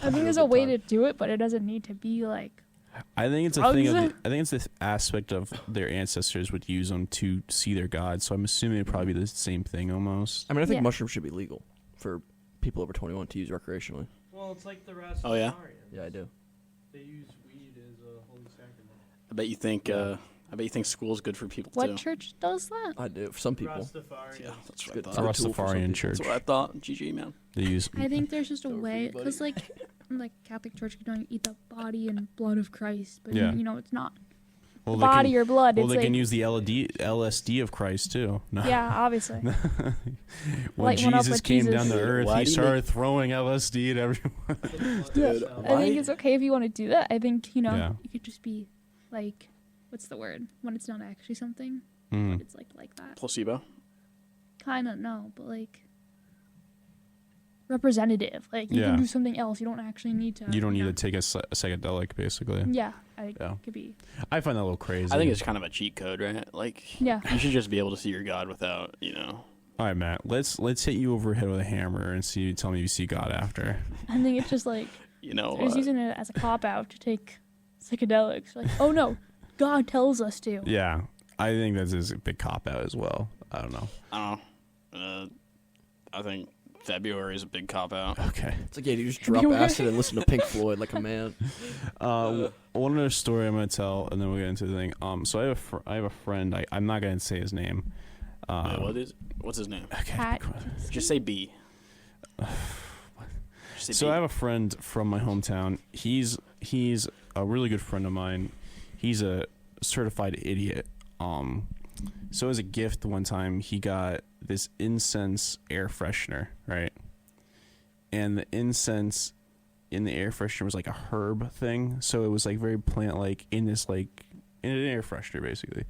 I think there's a way to do it, but it doesn't need to be like. I think it's a thing. Drugs? I think it's this aspect of their ancestors would use them to see their god. So I'm assuming it'd probably be the same thing almost. I mean, I think Yeah. mushrooms should be legal for people over 21 to use recreationally. Well, it's like the Rastafarians. Oh, yeah? Yeah, I do. They use weed as a holy sacrament. I bet you think school's good for people What too. church does that? I do. For some people. Rastafarians. Yeah, that's what I Good. thought. A It's a tool for some Rastafarian people. church. That's what I thought. GG, man. They use. I think there's just a Go for way, you, buddy. because like Catholic Church, you don't eat the body and blood of Christ, but Yeah. you know it's not Well, the they body can, or blood. well, It's they like can use the LSD of Christ too. No. yeah, obviously. When Light one up Jesus with came Jesus. down to earth, Why he do you started throwing LSD at everyone. Dude, I think it's okay if you want to do that. I think Yeah. you could just be like, what's the word when it's not actually something? Mm. It's like that. Placebo. Kind of no, but like representative. Like you Yeah. can do something else. You don't actually need to. You don't need to take a psychedelic, basically. Yeah, Yeah. could be. I find that a little crazy. I think it's kind of a cheat code, right? Like, Yeah. you should just be able to see your God without, All right, Matt. Let's hit you over the head with a hammer and tell me you see God after. I think it's just like they're just using it as a cop out to take psychedelics. Like, oh no, God tells us to. Yeah, I think that's a big cop out as well. I don't know. I don't know. I think February is a big cop out. Okay. It's like, yeah, you just drop acid and listen to Pink Floyd like a man. One other story I'm gonna tell, and then we'll get into the thing. So I have a friend. I'm not gonna say his name. What's his name? Okay. Cat. Just say B. Just say So B. I have a friend from my hometown. He's a really good friend of mine. He's a certified idiot. So as a gift one time, he got this incense air freshener, right? And the incense in the air freshener was like a herb thing. So it was like very plant-like in an air freshener, basically.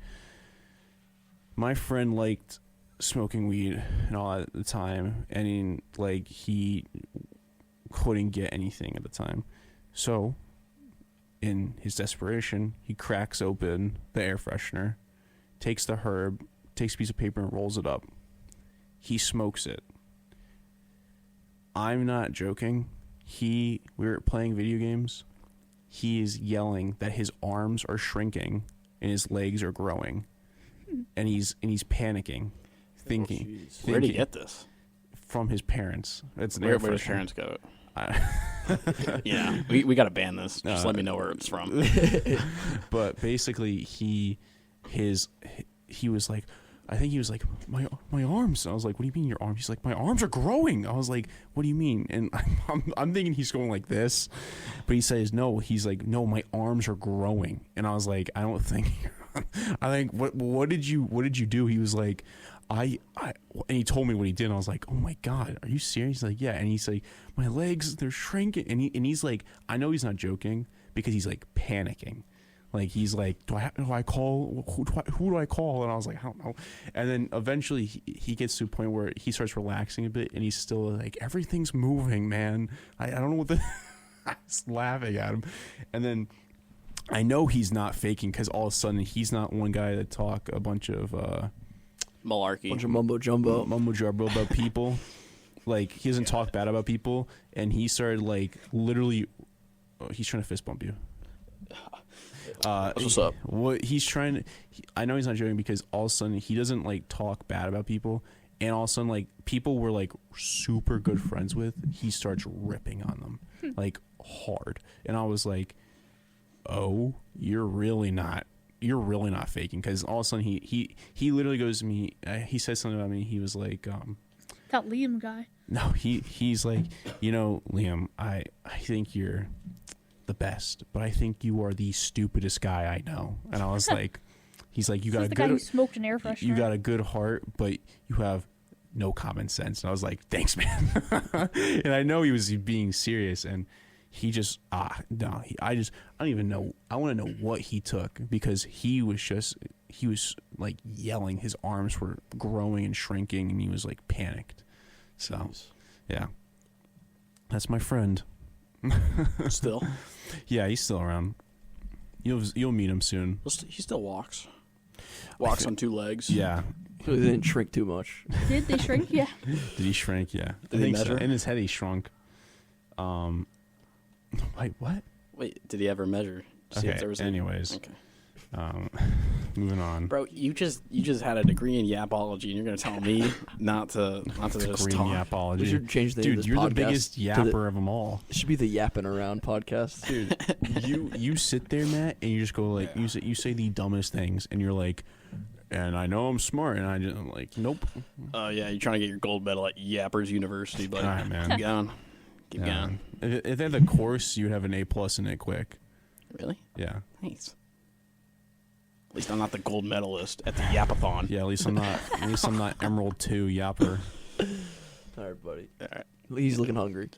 My friend liked smoking weed and all at the time, and he couldn't get anything at the time. So in his desperation, he cracks open the air freshener, takes the herb, takes a piece of paper and rolls it up. He smokes it. I'm not joking. We were playing video games. He is yelling that his arms are shrinking and his legs are growing. And he's panicking, thinking. Where did he get this? From his parents. It's an Where air his freshener. parents got it? Yeah, we got to ban this. Just let me know where it's from. But basically, he was like, I think he was like, my arms. And I was like, what do you mean your arms? He's like, my arms are growing. I was like, what do you mean? And I'm thinking he's going like this, but he says no. He's like, no, my arms are growing. And I was like, I don't think. I think what did you do? He was like, and he told me what he did. And I was like, oh my God, are you serious? He's like, yeah. And he's like, my legs, they're shrinking. And he's like, I know he's not joking because he's like panicking. Like he's like, who do I call? And I was like, I don't know. And then eventually he gets to a point where he starts relaxing a bit, and he's still like, everything's moving, man. I don't know what the. I was laughing at him, and then I know he's not faking because all of a sudden he's not one guy that talk a bunch of Malarkey. Bunch of mumbo jumbo about people. Like he doesn't talk bad about people, and he started like literally. He's trying to fist bump you. What's up? What he's trying to, I know he's not joking because all of a sudden he doesn't like talk bad about people, and all of a sudden like people we're like super good friends with, he starts ripping on them like hard, and I was like, oh, you're really not faking, because all of a sudden he literally goes to me, he says something about me. He was like, That Liam guy. no, he's like, Liam, I think you're the best, but I think you are the stupidest guy I know. And I was like, he's like, you got He's a the good, guy who smoked an air freshener. you got a good heart, but you have no common sense. And I was like, thanks, man. And I know he was being serious, and he just I don't even know. I want to know what he took, because he was like yelling, his arms were growing and shrinking, and he was like panicked. So yeah, that's my friend. Still? Yeah, he's still around. You'll meet him soon. He still walks. Walks on two legs. Yeah. They didn't shrink too much. Did they shrink? Yeah. Did he shrink? Yeah. Did he measure? So. In his head, he shrunk. Wait, what? Wait, did he ever measure? See if there was anyways. Okay. Moving on. Bro, you just had a degree in yapology, and you're gonna tell me not to just Green talk. yapology. We should change the name Dude, of this you're the podcast biggest to yapper of them all. It should be the Yapping Around podcast. Dude, you sit there, Matt, and you just go like, you say the dumbest things, and you're like, and I know I'm smart, and I'm like, nope. Oh yeah, you're trying to get your gold medal at Yappers University, but All right, man. keep going. Keep Yeah. going. If they had the course, you'd have an A+ in it quick. Really? Yeah. Nice. At least I'm not the gold medalist at the Yapathon. Yeah, at least I'm not Emerald 2 yapper. All right, buddy. All right. He's looking hungry.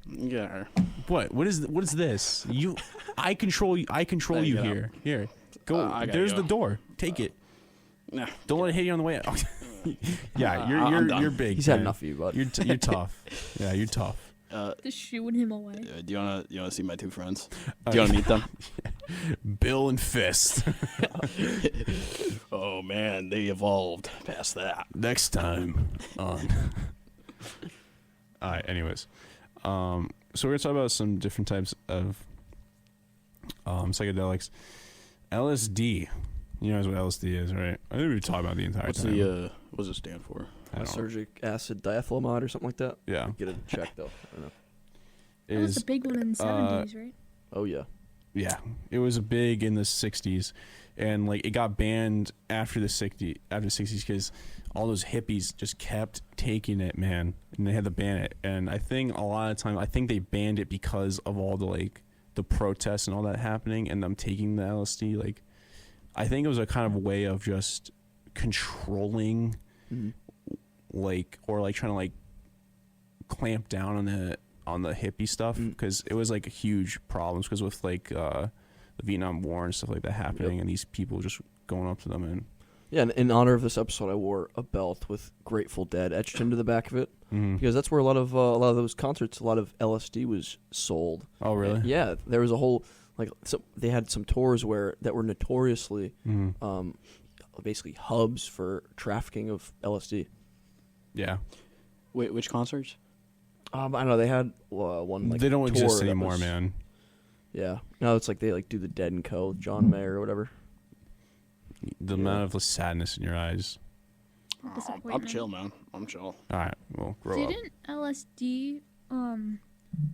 Yeah. What is this? I control you There you go. here. Here. Go. I gotta There's go. the door. Take it. No. Don't let it hit you on the way out. Yeah, I'm done. you're big. He's had man. enough of you, bud. You're tough. Yeah, you're tough. Just shooing him away. Do you wanna see my two friends? Do you wanna meet them? Bill and Fist. Oh man, they evolved past that. Next time on. All right. Anyways, so we're gonna talk about some different types of psychedelics. LSD. You know what LSD is, right? I think we've talked about the entire What's time. what does it stand for? I don't know. Lysergic acid diethylamide or something like that. Yeah. Get it checked though. I don't know. That was the big one in the 70s, right? Oh yeah. Yeah, it was big in the 60s, and like it got banned after the 60s because all those hippies just kept taking it, man, and they had to ban it. And I think a lot of time, I think they banned it because of all the like the protests and all that happening, and them taking the LSD. Like, I think it was a kind of way of just controlling, like, or like trying to like clamp down on the hippie stuff, because it was like huge problems because with like the Vietnam War and stuff like that happening, and these people just going up to them. And yeah, and in honor of this episode, I wore a belt with Grateful Dead etched into the back of it, because that's where a lot of those concerts, a lot of LSD was sold. Oh, really? And yeah, there was a whole they had some tours that were notoriously basically hubs for trafficking of LSD. Yeah. Wait, which concerts? I don't know. They had one. Like, they don't tour exist that anymore, was- man. Yeah, now it's like they like do the Dead and Co. John Mayer or whatever. The amount of sadness in your eyes. I'm Disappointment. chill, man. I'm chill. All right, well, grow up. Didn't LSD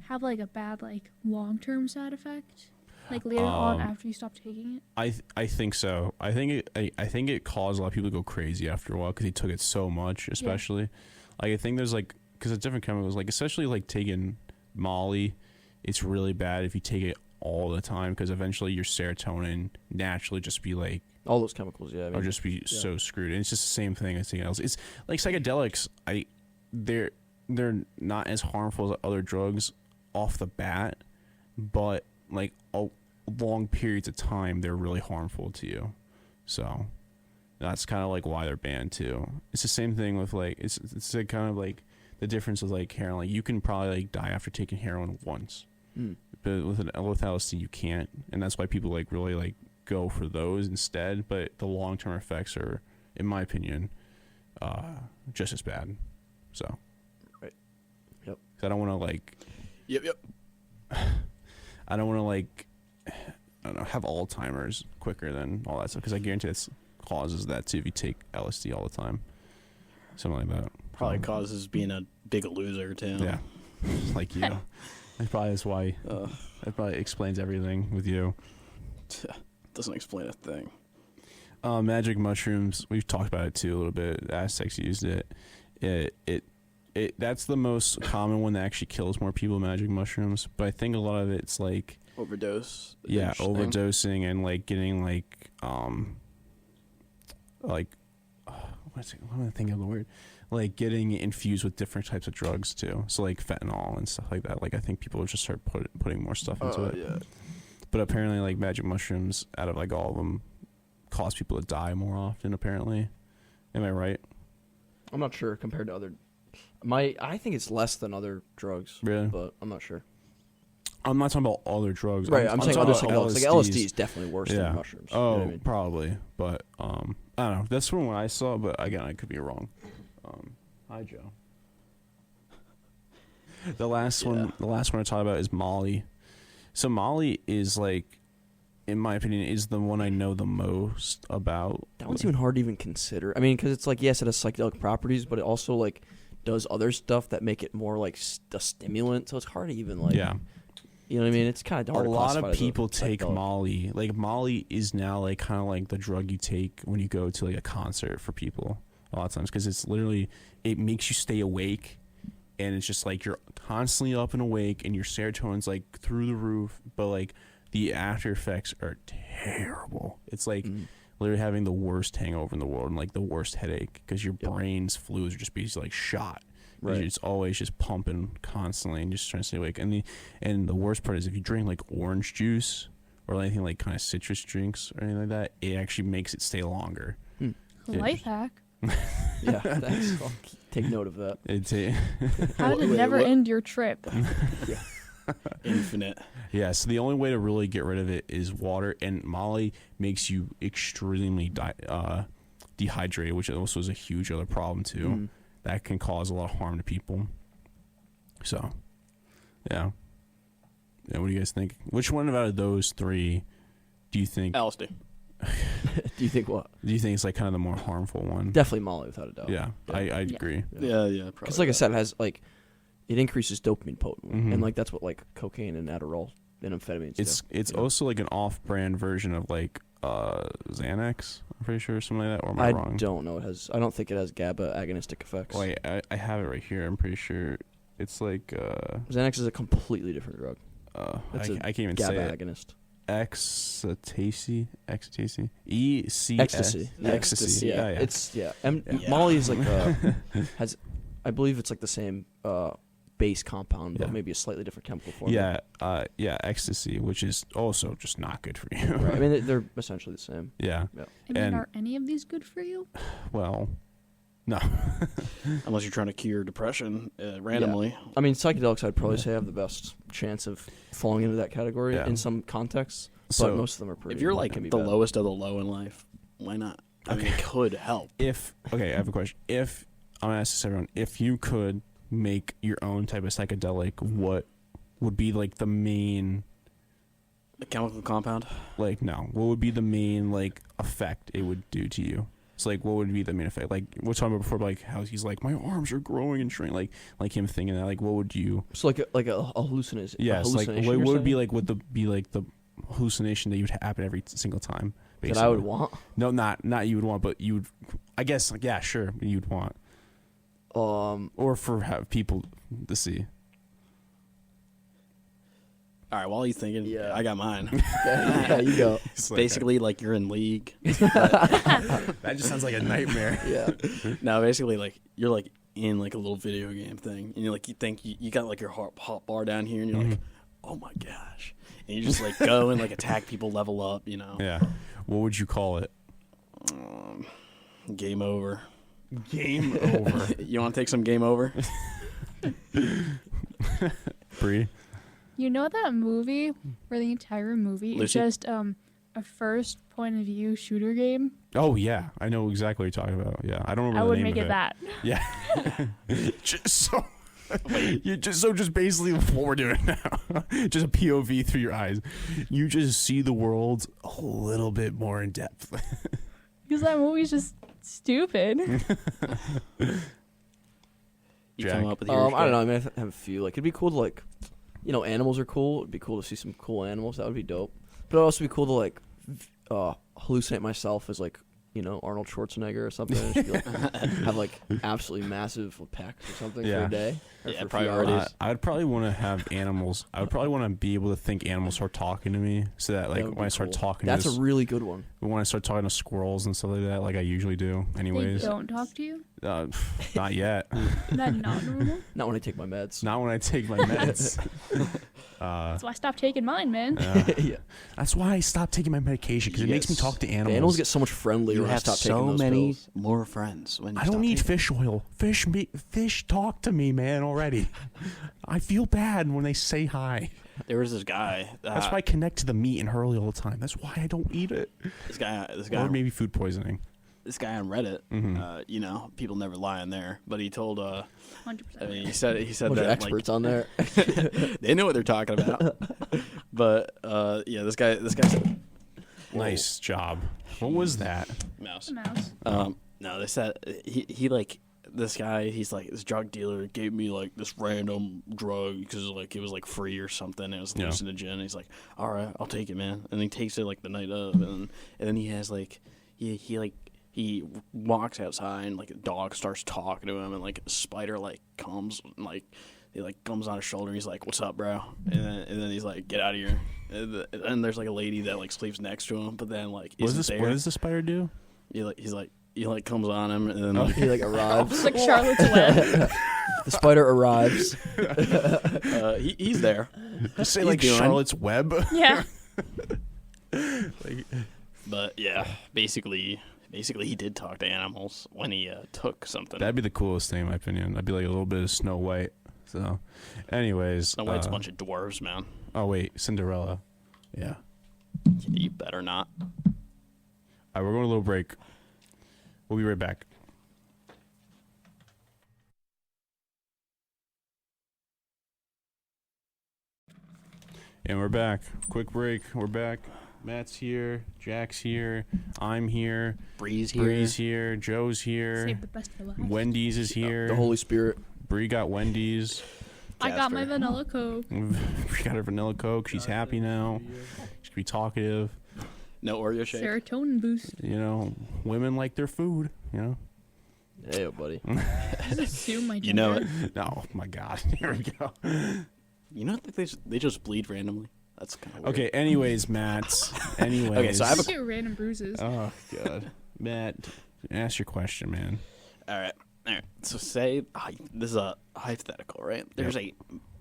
have like a bad like long-term side effect? Like later on after you stopped taking it? I think so. I think it caused a lot of people to go crazy after a while because he took it so much, especially. Like I think there's like, because it's different chemicals, like especially like taking Molly, it's really bad if you take it all the time because eventually your serotonin naturally just be like, All those chemicals, yeah. I mean, or just be so screwed. And it's just the same thing as anything else. It's like psychedelics. They're not as harmful as other drugs off the bat, but like long periods of time, they're really harmful to you. So that's kind of like why they're banned too. It's the same thing with like it's like kind of like the difference with like heroin. Like you can probably like die after taking heroin once, but with LSD you can't, and that's why people like really like go for those instead. But the long term effects are, in my opinion, just as bad. So, Right. Yep. 'Cause I don't want to like. Yep. I don't want to like. I don't know. Have Alzheimer's quicker than all that stuff because I guarantee it causes that too if you take LSD all the time. Something like that. Probably causes being a big loser too. Yeah. Like you. That probably is why. That probably explains everything with you. Doesn't explain a thing. Magic mushrooms. We've talked about it too a little bit. Aztecs used it. It that's the most common one that actually kills more people. Magic mushrooms, but I think a lot of it's like Overdose. overdosing and like getting like what am I thinking of the word? Like getting infused with different types of drugs too. So like fentanyl and stuff like that. Like I think people will just start putting more stuff into it. Yeah. But apparently, like magic mushrooms, out of like all of them, cause people to die more often. Apparently, am I right? I'm not sure compared to other. I think it's less than other drugs. Really? But I'm not sure. I'm not talking about other drugs. Right, I'm saying talking other about psychedelics. Like LSD is definitely worse than mushrooms. Oh, You know what I mean? probably. But I don't know. That's from what I saw. But again, I could be wrong. Hi, Joe. The last one I talked about is Molly. So Molly is like, in my opinion, is the one I know the most about. That one's even hard to even consider. I mean, because it's like, yes, it has psychedelic properties, but it also like does other stuff that make it more like a stimulant. So it's hard to even like. Yeah. You know what I mean? It's kind of hard. A to lot classify of as a people take psychedelic. Molly. Like Molly is now like kind of like the drug you take when you go to like a concert for people. A lot of times because it's literally it makes you stay awake, and it's just like you're constantly up and awake, and your serotonin's like through the roof. But like the after effects are terrible. It's like literally having the worst hangover in the world and like the worst headache because your brain's fluids are just basically like shot. Right. It's always just pumping constantly and just trying to stay awake. And the worst part is if you drink like orange juice or anything like kind of citrus drinks or anything like that, it actually makes it stay longer. Life hack. Yeah, thanks. I'll take note of that. How to never end your trip. Infinite. Yeah, so the only way to really get rid of it is water, and Molly makes you extremely dehydrated, which also is a huge other problem too. That can cause a lot of harm to people. So, yeah. What do you guys think? Which one out of those three do you think? LSD. Do you think what? Do you think it's like kind of the more harmful one? Definitely Molly, without a doubt. Yeah, I agree. Yeah. Because like I said, it has like it increases dopamine potently, and like that's what like cocaine and Adderall and amphetamines. It's also like an off-brand version of like Xanax. I'm pretty sure, something like that. Or am I wrong? I don't know. I don't think it has GABA agonistic effects. Wait, I have it right here. I'm pretty sure it's like Xanax is a completely different drug. I can't even GABA say it. agonist. Ecstasy. Ecstasy. Ecstasy. Yeah. It's Molly is like has, I believe it's like the same base compound, but maybe a slightly different chemical formula. Ecstasy, which is also just not good for you. Right. I mean, they're essentially the same. Yeah. I mean, are any of these good for you? Well, no. Unless you're trying to cure depression randomly. Yeah. I mean, psychedelics, I'd probably say have the best chance of falling into that category in some contexts, but most of them are pretty. If you're like the bad. lowest of the low in life, why not? I mean, it could help. I have a question. I'm gonna ask this everyone. If you could make your own type of psychedelic, what would be like the main? A chemical compound? Like, no. What would be the main like effect it would do to you? So like, what would be the main effect? Like, we were talking about before, like how he's like, my arms are growing and shrinking, like him thinking that. Like, what would you? So like a hallucination. Yes. Like, what would be like? Would the hallucination that you would happen every single time? Basically. That I would want. No, not you would want, but you would. I guess. Like, yeah, sure, you'd want. Or for people to see. All right, while he's thinking, I got mine. Yeah, you go. It's basically like you're in League. That just sounds like a nightmare. Yeah. No, basically like you're like in like a little video game thing, and you think you got like your hot bar down here, and you're like, oh my gosh, and you just like go and like attack people, level up, you know. Yeah. What would you call it? Game over. Game over. You want to take some game over? Bree? You know that movie where the entire movie is Lucy? just a first point of view shooter game? Oh yeah, I know exactly what you're talking about. Yeah, I don't remember I the would name make of it that. Yeah. just basically what we're doing now. Just a POV through your eyes. You just see the world a little bit more in depth. Because that movie's just stupid. You come up with your I don't know. I mean, I have a few. Like, it'd be cool to like, animals are cool. It'd be cool to see some cool animals. That would be dope. But it'd also be cool to like hallucinate myself as like Arnold Schwarzenegger or something. And just be, like, have like absolutely massive pecs or something for a day. Or for priorities. I would probably want to have animals. I would probably want to be able to think animals start talking to me, so that like when I start talking, that's a really good one. When I start talking to squirrels and stuff like that, like I usually do, anyways. They don't talk to you? Not yet. Not normal? Not when I take my meds. Not when I take my meds. That's why I stopped taking mine, man. Yeah. That's why I stopped taking my medication, because it makes me talk to animals. The animals get so much friendlier when I stop taking those pills. More friends when you I don't need fish oil. Fish talk to me, man, already. I feel bad when they say hi. There was this guy. That's why I connect to the meat and Hurley all the time. That's why I don't eat it. This guy. Or maybe food poisoning. This guy on Reddit. People never lie on there, but he told 100%. I mean, he said that experts on there. They know what they're talking about. But this guy said, nice job. What was that? Mouse. A mouse. No, they said he like this guy. He's like, this drug dealer gave me like this random drug because like it was like free or something. It was hallucinogen. And he's like, all right, I'll take it, man. And he takes it like the night of, and then he has like he walks outside and like a dog starts talking to him, and like a spider like comes and like he like comes on his shoulder. And he's like, "What's up, bro?" And then he's like, "Get out of here." And there's like a lady that like sleeps next to him, but then like what does the spider do? He comes on him, and then like, he like arrives. It's like Charlotte's Web. The spider arrives. He's there. Just say like Charlotte's Web. Yeah. But yeah, basically Basically, he did talk to animals when he took something. That'd be the coolest thing, in my opinion. I'd be like a little bit of Snow White. So, anyways. Snow White's a bunch of dwarves, man. Oh, wait. Cinderella. Yeah. You better not. All right, we're going to a little break. We'll be right back. And we're back. Quick break. We're back. Matt's here. Jack's here. I'm here. Bree's here. Bree's here. Joe's here. Save the best for last. Wendy's is here. The Holy Spirit. Bree got Wendy's. I got my Jasper. vanilla Coke. She got her vanilla Coke. She's happy now. She can be talkative. No Oreo shake. Serotonin boost. You know, women like their food. You know. Hey, buddy. Just assume my gender. You know it. Oh my God. Here we go. You know, they just bleed randomly. That's kind of weird. Okay. Anyways, Matt. Anyways. Okay, so I have You get random bruises. Oh God, Matt. Ask your question, man. All right. So say this is a hypothetical, right? There's a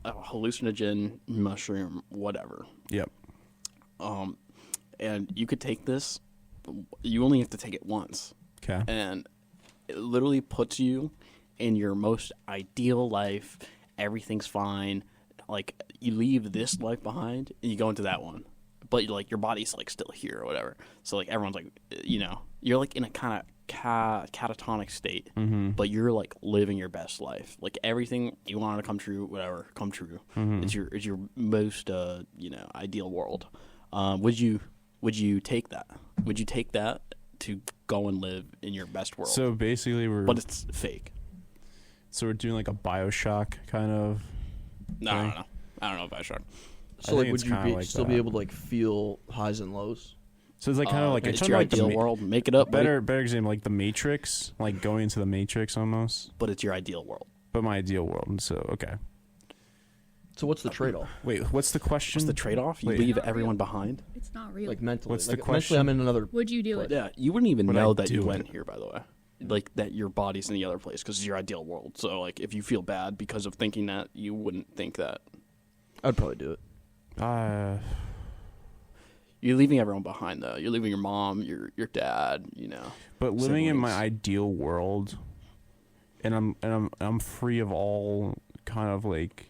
hallucinogen mushroom, whatever. Yep. And you could take this. You only have to take it once, Okay. and it literally puts you in your most ideal life. Everything's fine. Like you leave this life behind, and you go into that one. But like your body's like still here or whatever. So like everyone's like, you know, you're like in a kind of catatonic state, but you're like living your best life. Like everything you wanted to come true, whatever, come true. It's your most ideal world. Would you take that? Would you take that to go and live in your best world? So basically, But it's fake. we're doing like a BioShock kind of. No, Okay. I don't know. I don't know if I should. So I like, think would it's you kinda like still that. be able to like feel highs and lows? So it's like kind of like it's kinda your like the ideal Ma- world. Make it up, buddy. Better example, like the Matrix, like going into the Matrix almost. But it's your ideal world. But my ideal world. So okay. So what's the trade-off? Wait, what's the question? What's the trade-off? You Wait. leave Not real. everyone behind. It's not real. Like mentally. What's the like, question? Mentally, I'm in another. Would you do it? Yeah, you wouldn't even Would know I that you do went it? here, by the way. Like that your body's in the other place because it's your ideal world. So like if you feel bad because of thinking that, you wouldn't think that. I'd probably do it. You're leaving everyone behind though. You're leaving your mom, your dad, you know. But living in my siblings. ideal world, and I'm free of all kind of like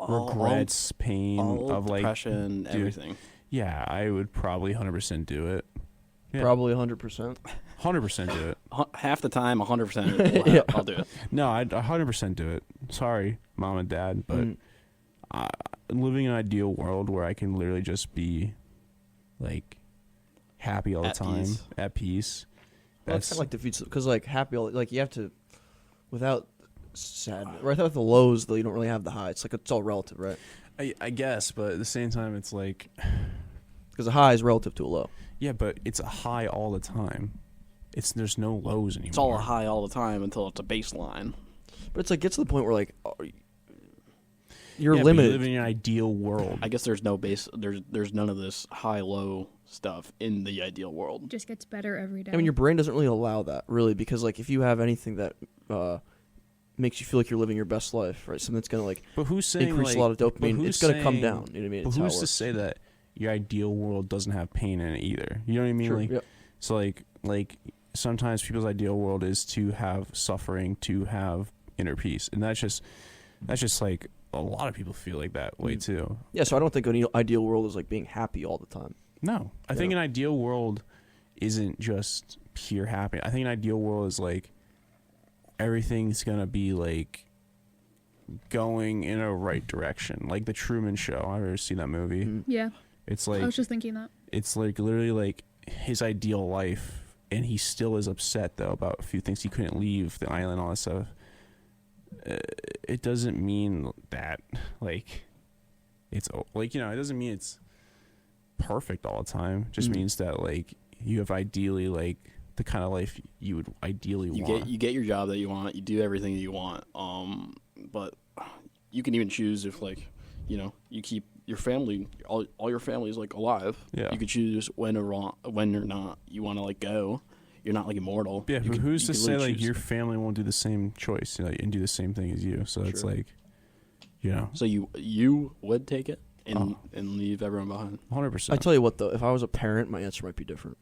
regrets, pain all of like depression, dude, everything. Yeah, I would probably 100% do it. Yeah. Probably 100%. 100% do it. Half the time, 100%. Yeah. I'll do it. No, I'd 100% do it. Sorry, mom and dad, but living in an ideal world where I can literally just be like happy all the At time, peace. at peace. Well, it's kind of like defeats because like happy, like you have to, without sad, right? Without the lows, though, you don't really have the high. It's like it's all relative, right? I guess, but at the same time, it's like, Because a high is relative to a low. yeah, but it's a high all the time. There's no lows anymore. It's all high all the time until it's a baseline. But it's like gets to the point where like you're yeah, but limited. you live in an ideal world. I guess there's no base. There's none of this high low stuff in the ideal world. It just gets better every day. I mean, your brain doesn't really allow that, really, because like if you have anything that makes you feel like you're living your best life, right? Something that's gonna like But who's saying increase like, a lot of but dopamine, who's it's gonna come saying- down. You know what I mean? But It's how it who's to works. say that your ideal world doesn't have pain in it either? You know what I mean? Sure, Like, yep. so like sometimes people's ideal world is to have suffering, to have inner peace, and that's just like a lot of people feel like that way too. Yeah, so I don't think an ideal world is like being happy all the time. No, I think an ideal world isn't just pure happy. I think an ideal world is like everything's gonna be like going in a right direction, like the Truman Show. I've ever seen that movie. yeah, It's I like was just thinking that. it's like literally like his ideal life, and he still is upset though about a few things. He couldn't leave the island, all that stuff. It doesn't mean that like it's like, you know, it doesn't mean it's perfect all the time. It just means that like you have ideally like the kind of life you would ideally want. You get your job that you want. You do everything that you want. But you can even choose if like, you know, you keep your family, all your family is like alive. Yeah. You could choose when or not you want to like go. You're not like immortal. Yeah, You but could- who's you to could say literally like choose. your family won't do the same choice, you know, and do the same thing as you? So it's Sure. like, you know, So you would take it and leave everyone behind. 100%. I tell you what, though, if I was a parent, my answer might be different.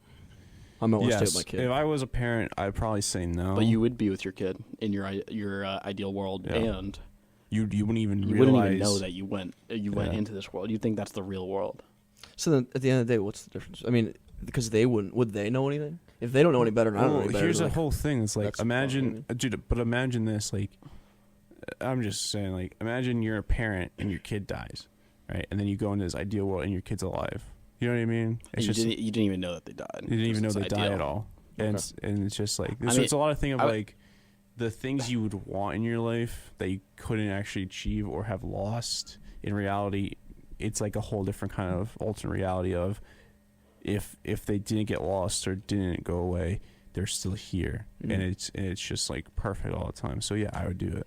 I might want to stay Yes. with my kid. If I was a parent, I'd probably say no. But you would be with your kid in your ideal world, Yeah. and you wouldn't even you realize. wouldn't even know that you went Yeah. into this world. You think that's the real world. So then, at the end of the day, what's the difference? I mean, because they wouldn't. Would they know anything? If they don't know any better, and I don't know Well, any better. here's the like, whole thing. It's like that's the imagine, problem. dude. But imagine this. Like, I'm just saying. Like, imagine you're a parent and your kid dies, right? And then you go into this ideal world and your kid's alive. You know what I mean? And you didn't even know that they died. You didn't even know It's they died ideal. at all. And it's just like I so mean, it's a lot of thing of I- like the things you would want in your life that you couldn't actually achieve or have lost. In reality, it's like a whole different kind of alternate reality of if they didn't get lost or didn't go away, they're still here, Mhm. and it's just like perfect all the time. So yeah, I would do it.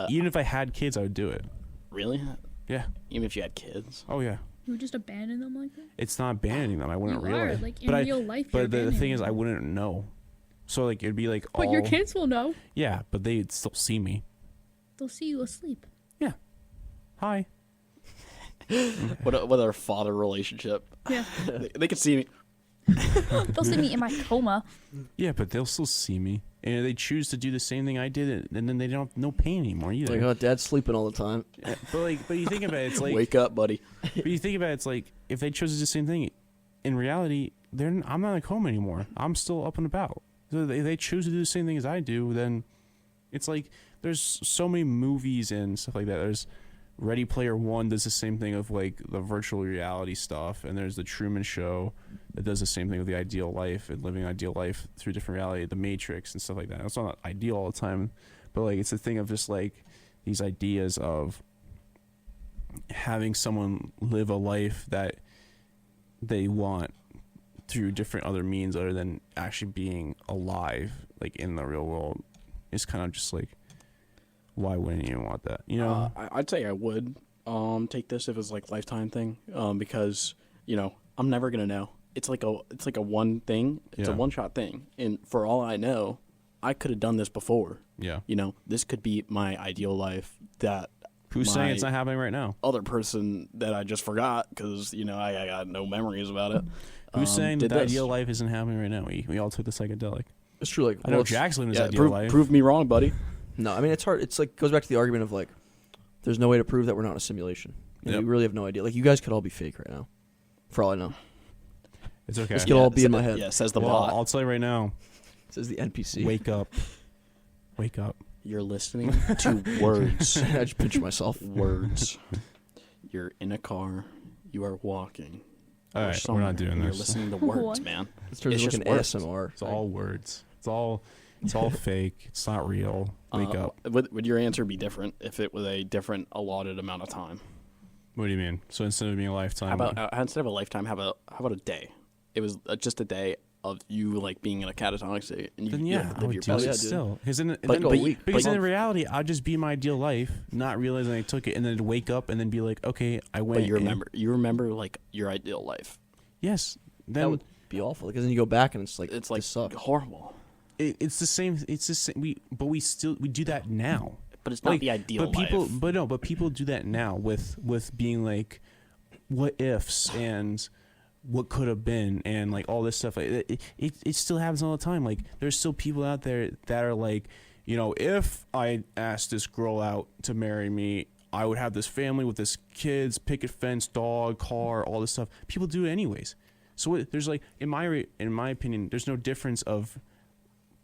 Even if I had kids, I would do it. Really? Yeah. Even if you had kids? Oh yeah. You would just abandon them like that? It's not abandoning them. I wouldn't You realize. are, like, in but real life, you're But the thing abandoning is, I them. wouldn't know. So like it'd be like all. But your kids will know. Yeah, but they'd still see me. They'll see you asleep. Hi. What a father relationship. Yeah. They can see me. They'll see me in my coma. Yeah, but they'll still see me, and if they choose to do the same thing I did, and then they don't have no pain anymore either. like, oh, Dad's sleeping all the time. Yeah, but you think about it, it's like, Wake up, buddy. but you think about it, it's like if they chose to do the same thing, in reality, I'm not in a coma anymore. I'm still up and about. So if they choose to do the same thing as I do, then it's like there's so many movies and stuff like that. There's Ready Player One does the same thing of like the virtual reality stuff, and there's the Truman Show that does the same thing with the ideal life and living an ideal life through different reality, the Matrix and stuff like that. It's not ideal all the time, but like it's a thing of just like these ideas of having someone live a life that they want through different other means other than actually being alive, like in the real world. It's kind of just like, why wouldn't you want that? You know? I'd say I would take this if it was like lifetime thing, because I'm never gonna know. It's like a one thing. It's a Yeah. one shot thing, and for all I know, I could have done this before. Yeah. This could be my ideal life. That Who's saying it's not happening right now? other person that I just forgot because I got no memories about it. Who's saying that did the this. ideal life isn't happening right now? We all took the psychedelic. It's true. Like, I know well, it's- Jack's living his Yeah, ideal life. prove me wrong, buddy. No, I mean it's hard. It's like goes back to the argument of like, there's no way to prove that we're not in a simulation. You know, Yep. we really have no idea. Like you guys could all be fake right now, for all I know. It's okay. This could all be in my head. Yeah, says the Well, bot. I'll tell you right now. It says the NPC. Wake up. Wake up. You're listening to words. I just picture myself. Words. You're in a car. You are walking. All or right, we're somewhere, not doing and You're this. listening to words, What? man. This turns It's into like an just words. ASMR. It's all words. It's all fake. It's not real. Wake up. Would your answer be different if it was a different allotted amount of time? What do you mean? So instead of being a lifetime, How about instead of a lifetime, how about a day? It was just a day of you like being in a catatonic state, and you, then you yeah, have to I live would your do best. it Yeah, dude. still. Because then, But- then, but you- because but- in reality, I'd just be my ideal life, not realizing I took it, and then wake up and then be like, okay, I went. But you and- remember like your ideal life. Yes. That Then would be awful because then you go back and it's like It's like this sucks. horrible, it's the same. It's the same. We do that now. but it's not Like, the ideal but people, life. but people do that now with being like, what ifs and what could have been and like all this stuff. Like, it still happens all the time. Like there's still people out there that are like, if I asked this girl out to marry me, I would have this family with this kids, picket fence, dog, car, all this stuff. People do it anyways. So there's like, in my opinion, there's no difference of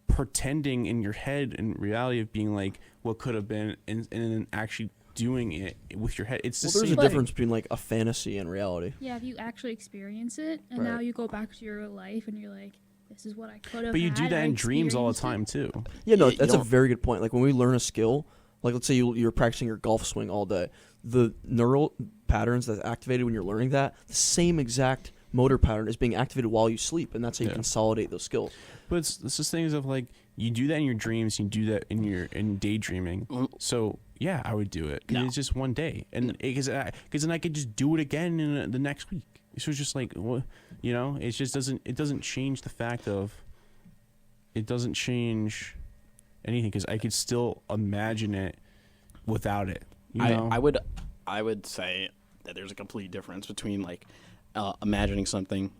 pretending in your head and reality of being like what could have been and then actually doing it with your head. It's the Well, there's same a thing. difference between like a fantasy and reality. Yeah, if you actually experience it, and now Right. you go back to your real life, and you're like, this is what I could have. But you do had, that I in dreams all the experienced time it. too. Yeah, no, You that's a don't- very good point. Like when we learn a skill, like let's say you're practicing your golf swing all day, the neural patterns that's activated when you're learning that, the same exact motor pattern is being activated while you sleep, and that's how you Yeah. consolidate those skills. But it's just things of like you do that in your dreams, you do that in daydreaming. So yeah, I would do it. 'Cause No. it's just one day, and because then I could just do it again in the next week. So it's just like it just doesn't change the fact of it doesn't change anything because I could still imagine it without it. You know? I would say that there's a complete difference between like imagining something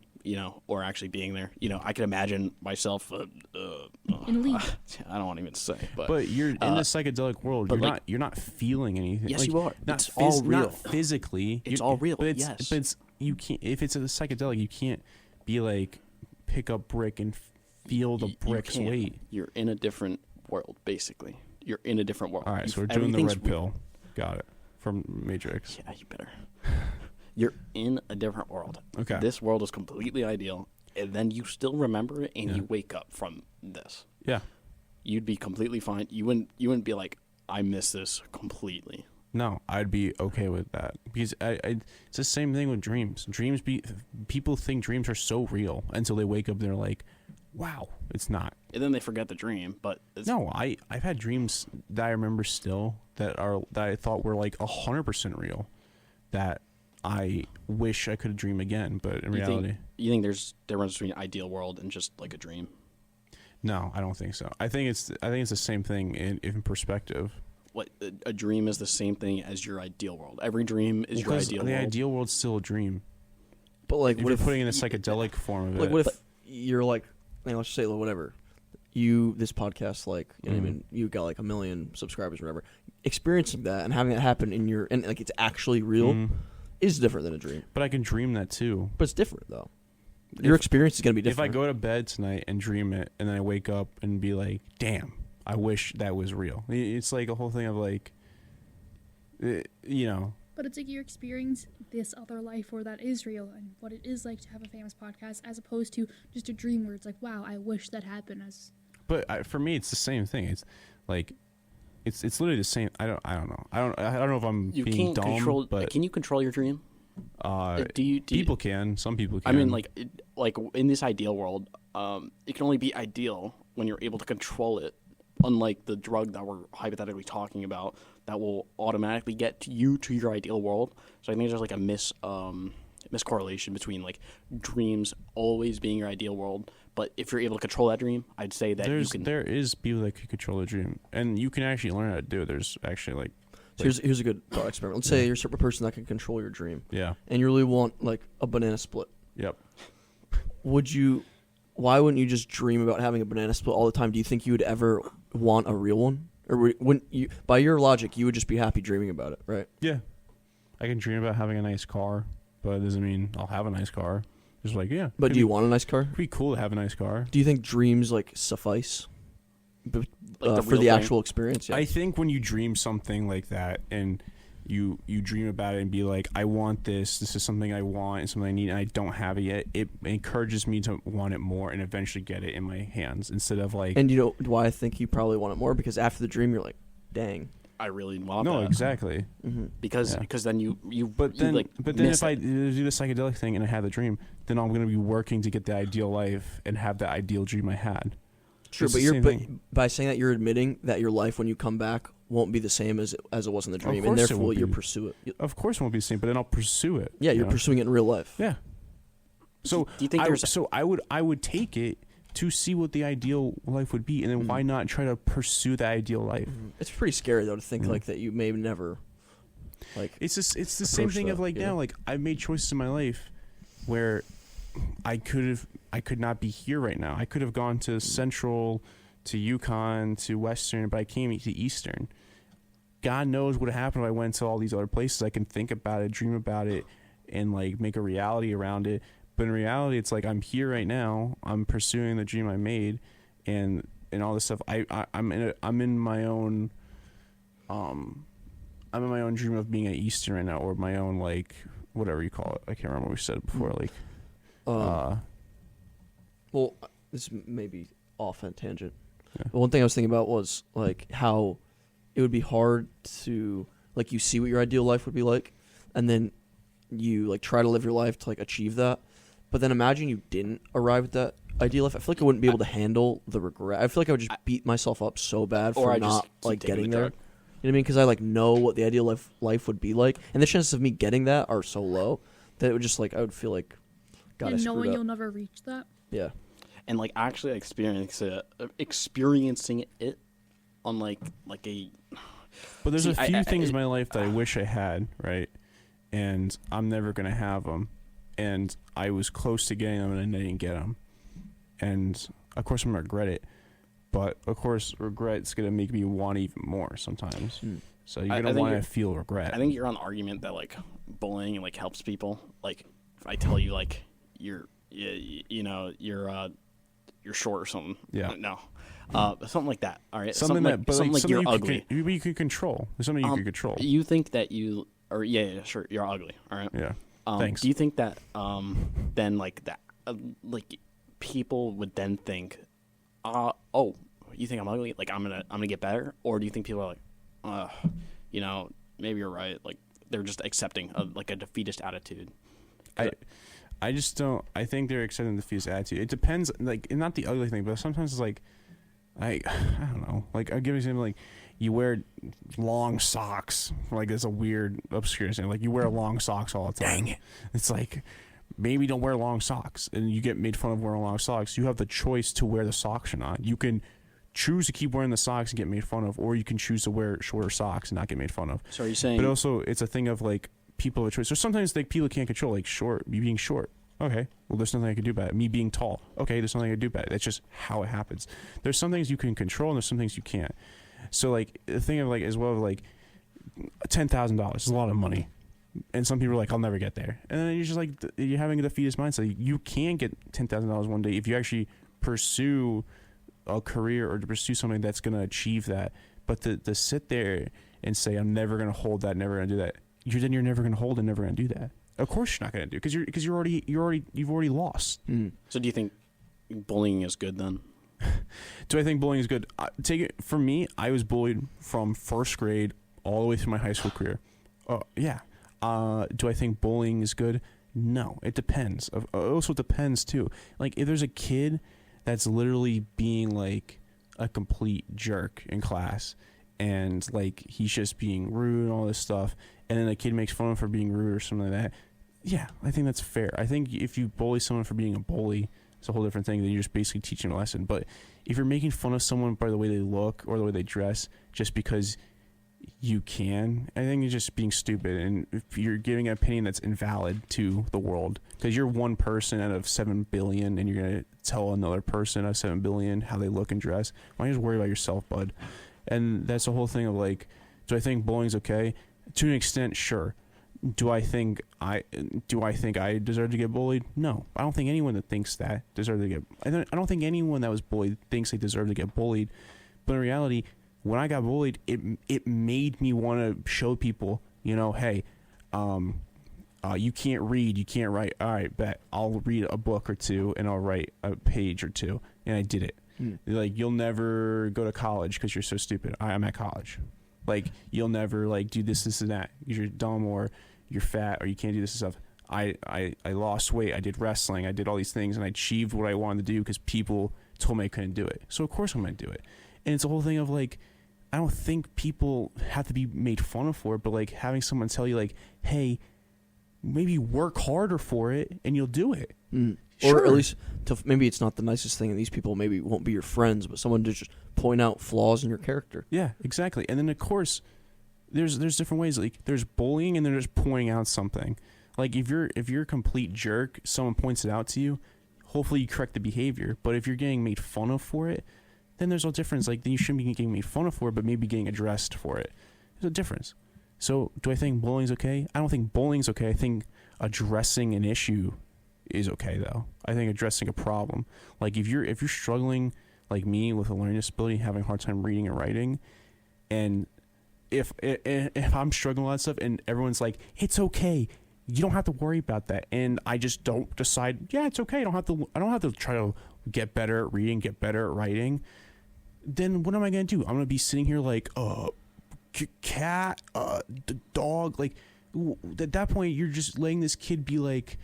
or actually being there. I can imagine myself. In league. I don't want to even say, but you're in the psychedelic world. You're not feeling anything. Yes, you are. Not it's all real. Not physically. It's all real. But yes. But you can't. If it's a psychedelic, you can't be like pick up brick and feel the brick's weight. You're in a different world, basically. You're in a different world. All right, so we're doing the red pill. Got it. From Matrix. Yeah, you better. You're in a different world. Okay. This world is completely ideal, and then you still remember it, and you wake up from this. Yeah. You'd be completely fine. You wouldn't be like, I miss this completely. No, I'd be okay with that because it's the same thing with dreams. People think dreams are so real until they wake up and they're like, wow, it's not. And then they forget the dream, but no, I've had dreams that I remember still that I thought were like 100% real that I wish I could dream again, but in reality, you think there's a difference between an ideal world and just like a dream? No, I don't think so. I think it's the same thing in perspective. What a dream is the same thing as your ideal world. Every dream is your ideal world. The ideal world's still a dream. But like, what if you're putting in a psychedelic form of it? Like, what if you're like, let's just say whatever, this podcast, like, you know what I mean, you got like 1 million subscribers or whatever. Experiencing that and having that happen and like it's actually real is different than a dream. But I can dream that too. But it's different though. Your experience is going to be different. If I go to bed tonight and dream it, and then I wake up and be like, damn, I wish that was real. It's like a whole thing of like, But it's like you experience this other life where that is real and what it is like to have a famous podcast, as opposed to just a dream where it's like, wow, I wish that happened. But for me, it's the same thing. It's like, it's literally the same. I don't know. I don't know if I'm being dumb. But can you control your dream? People can. Some people can. I mean, like in this ideal world, it can only be ideal when you're able to control it. Unlike the drug that we're hypothetically talking about, that will automatically get to your ideal world. So I think there's like a miscorrelation between like dreams always being your ideal world. But if you're able to control that dream, I'd say that there is people that can control a dream, and you can actually learn how to do it. There's actually here's a good thought experiment. Let's say you're a person that can control your dream. Yeah. And you really want like a banana split. Yep. Why wouldn't you just dream about having a banana split all the time? Do you think you would ever want a real one? Or wouldn't you, by your logic, you would just be happy dreaming about it, right? Yeah. I can dream about having a nice car, but it doesn't mean I'll have a nice car. Just like, yeah. But do you want a nice car? It'd be cool to have a nice car. Do you think dreams like suffice like for the actual experience? Yeah. I think when you dream something like that and you dream about it and be like, I want this is something I want and something I need and I don't have it yet, it encourages me to want it more and eventually get it in my hands instead of like... And you know why I think you probably want it more? Because after the dream, you're like, dang. I really want that. No, exactly. Mm-hmm. Because then you but then if I do the psychedelic thing and I have the dream, then I'm going to be working to get the ideal life and have the ideal dream I had. True, but by saying that, you're admitting that your life when you come back won't be the same as it was in the dream, and therefore you pursue it. Of course, it won't be the same, but then I'll pursue it. Yeah, you're pursuing it in real life. Yeah. So do you think I would take it to see what the ideal life would be, and then why not try to pursue the ideal life? It's pretty scary though to think like that you may never like. It's the same thing of like now, like I've made choices in my life where I could not be here right now. I could have gone to Central, to Yukon, to Western, but I came to Eastern. God knows what happened if I went to all these other places. I can think about it, dream about it, and like make a reality around it. But in reality, it's like I'm here right now. I'm pursuing the dream I made, and all this stuff. I'm in my own dream of being at Eastern right now, or my own like whatever you call it. I can't remember what we said before. Like, well, this may be off on a tangent. Yeah. But one thing I was thinking about was like how it would be hard to like you see what your ideal life would be like, and then you like try to live your life to like achieve that. But then imagine you didn't arrive at that ideal life. I feel like I wouldn't be able to handle the regret. I feel like I would just beat myself up so bad for not like getting there. You know what I mean? Because I like know what the ideal life would be like, and the chances of me getting that are so low that it would just like I would feel like, God, and knowing you'll never reach that. Yeah. And like actually experiencing it on like a. But there's a few things in my life that I wish I had, right? And I'm never gonna have them. and I was close to getting them and I didn't get them. And of course I'm gonna regret it, but of course regret's gonna make me want even more sometimes. So you're gonna want to feel regret. I think you're on the argument that like bullying like helps people. Like if I tell you like you're short or something. Yeah. No. Something like that. All right. Something like you're ugly. You can control. There's something you can control. You think that you or yeah, sure, you're ugly. All right. Yeah. Thanks. Do you think that then like that like people would then think, oh, you think I'm ugly? Like I'm gonna get better, or do you think people are like, maybe you're right. Like they're just accepting like a defeatist attitude. I just don't. I think they're accepting the defeatist attitude. It depends. Like not the ugly thing, but sometimes it's like, I don't know. Like I'll give you an example. Like you wear long socks. Like it's a weird obscure thing. Like you wear long socks all the time. Dang it! It's like maybe don't wear long socks, and you get made fun of wearing long socks. You have the choice to wear the socks or not. You can choose to keep wearing the socks and get made fun of, or you can choose to wear shorter socks and not get made fun of. So are you saying? But also, it's a thing of like people have a choice. So sometimes like people can't control, like me being short. Okay, well there's nothing I can do about it. Me being tall. Okay, there's nothing I can do about it. That's just how it happens. There's some things you can control and there's some things you can't. So like the thing of like as well like $10,000 is a lot of money. And some people are like, I'll never get there. And then you're just like, you're having a defeatist mindset. You can get $10,000 one day if you actually pursue a career or to pursue something that's going to achieve that. But to sit there and say, I'm never going to hold that, never going to do that, you're never going to hold and never going to do that. Of course you're not going to do it because you've already lost. So do you think bullying is good then? Do I think bullying is good? Take it from me. I was bullied from first grade all the way through my high school career. Yeah. Do I think bullying is good? No, it depends. Also, it depends too. Like if there's a kid that's literally being like a complete jerk in class, and like he's just being rude and all this stuff, and then a kid makes fun of him for being rude or something like that. Yeah, I think that's fair. I think if you bully someone for being a bully, it's a whole different thing. Then you're just basically teaching a lesson. But if you're making fun of someone by the way they look or the way they dress, just because you can, I think you're just being stupid, and if you're giving an opinion that's invalid to the world, because you're one person out of 7 billion, and you're gonna tell another person out of 7 billion how they look and dress. Why don't you just worry about yourself, bud? And that's the whole thing of like, do I think bullying's okay? To an extent, sure. Do I think I deserve to get bullied? No, I don't think anyone that thinks that deserves to get. I don't think anyone that was bullied thinks they deserve to get bullied. But in reality, when I got bullied, it made me want to show people, hey, you can't read, you can't write. All right, bet I'll read a book or two and I'll write a page or two, and I did it. Like you'll never go to college because you're so stupid. I'm at college. Like you'll never like do this and that because you're dumb or you're fat or you can't do this and stuff. I lost weight. I did wrestling. I did all these things and I achieved what I wanted to do because people told me I couldn't do it. So of course I'm going to do it. And it's a whole thing of like, I don't think people have to be made fun of for it, but like having someone tell you like, hey, maybe work harder for it and you'll do it. Sure. Or at least maybe it's not the nicest thing and these people maybe won't be your friends, but someone to just point out flaws in your character. Yeah, exactly. And then of course there's different ways. Like there's bullying and then there's pointing out something. Like if you're a complete jerk, someone points it out to you, hopefully you correct the behavior. But if you're getting made fun of for it, then there's no difference. Like, then you shouldn't be getting made fun of for it, but maybe getting addressed for it. There's a difference. So, do I think bullying's okay? I don't think bullying's okay. I think addressing an issue is okay, though. I think addressing a problem. Like, if you're struggling, like me, with a learning disability, having a hard time reading and writing, and if I'm struggling with that stuff, and everyone's like, it's okay, you don't have to worry about that, and I just don't decide, yeah, it's okay, I don't have to try to get better at reading, get better at writing, then what am I going to do? I'm going to be sitting here like, cat, the dog, like, at that point, you're just letting this kid be like,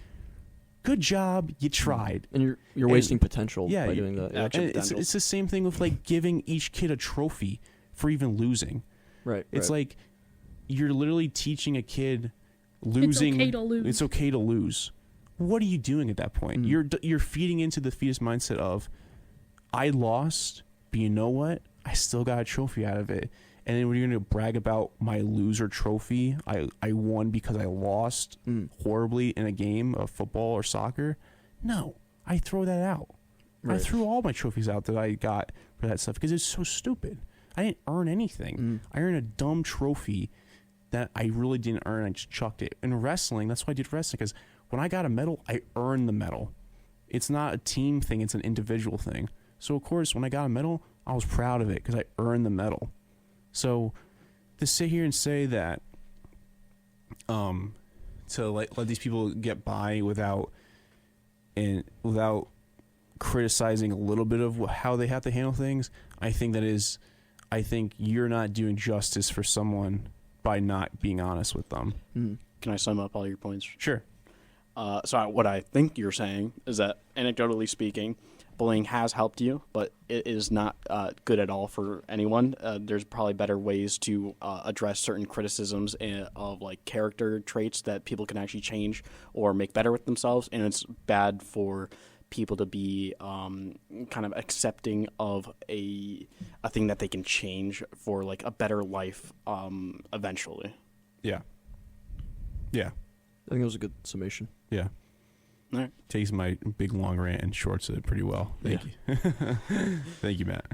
good job, you tried. And you're wasting potential by doing that. Yeah. And it's the same thing with like giving each kid a trophy for even losing. Right. It's like you're literally teaching a kid losing. It's okay to lose. It's okay to lose. What are you doing at that point? You're feeding into the fetus mindset of, I lost, but you know what? I still got a trophy out of it. And then when you're going to brag about my loser trophy, I won because I lost horribly in a game of football or soccer. No, I throw that out. Right. I threw all my trophies out that I got for that stuff because it's so stupid. I didn't earn anything. I earned a dumb trophy that I really didn't earn. I just chucked it. In wrestling, that's why I did wrestling, because when I got a medal, I earned the medal. It's not a team thing. It's an individual thing. So, of course, when I got a medal, I was proud of it because I earned the medal. So to sit here and say that to let these people get by without criticizing a little bit of how they have to handle things, I think you're not doing justice for someone by not being honest with them. Can I sum up all your points? Sure. So what I think you're saying is that, anecdotally speaking, bullying has helped you, but it is not good at all for anyone. There's probably better ways to address certain criticisms of like character traits that people can actually change or make better with themselves, and it's bad for people to be kind of accepting of a thing that they can change for like a better life eventually. Yeah. I think it was a good summation. Yeah. All right. Takes my big long rant and shorts it pretty well. Thank you. Thank you, Matt.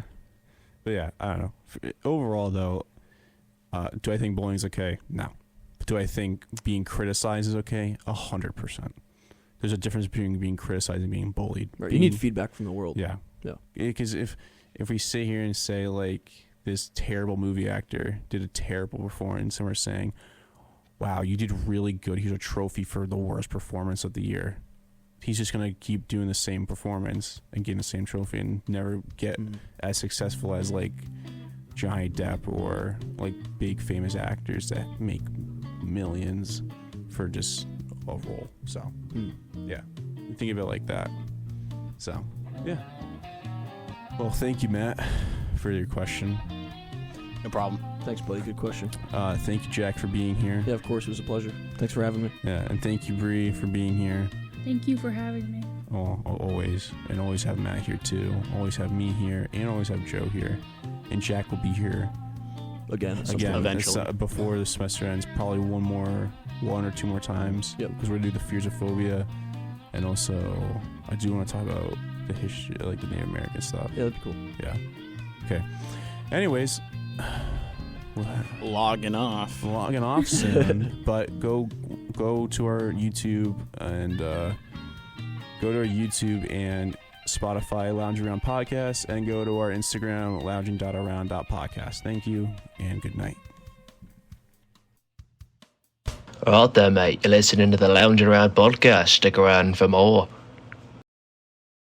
But yeah, I don't know. Overall, though, do I think bullying's okay? No. But do I think being criticized is okay? 100%. There's a difference between being criticized and being bullied. Right. You need feedback from the world. Yeah. Because if we sit here and say, like, this terrible movie actor did a terrible performance, and we're saying, wow, you did really good, here's a trophy for the worst performance of the year, he's just going to keep doing the same performance and getting the same trophy and never get as successful as, like, Johnny Depp or, like, big famous actors that make millions for just a role. So, yeah. Think of it like that. So, yeah. Well, thank you, Matt, for your question. No problem. Thanks, buddy. Good question. Thank you, Jack, for being here. Yeah, of course. It was a pleasure. Thanks for having me. Yeah, and thank you, Bree, for being here. Thank you for having me. Oh, always. And always have Matt here, too. Always have me here, and always have Joe here. And Jack will be here Again, eventually. Before the semester ends, probably one or two more times. Yep. Because we're going to do the fears of phobia. And also, I do want to talk about the history, like the Native American stuff. Yeah, that'd be cool. Yeah. Okay. Anyways, Logging off soon. But go to our YouTube and Spotify Lounge Around Podcast, and go to our Instagram lounging.around.podcast. Thank you and good night. Alright there, mate. You're listening to the Lounge Around podcast. Stick around for more.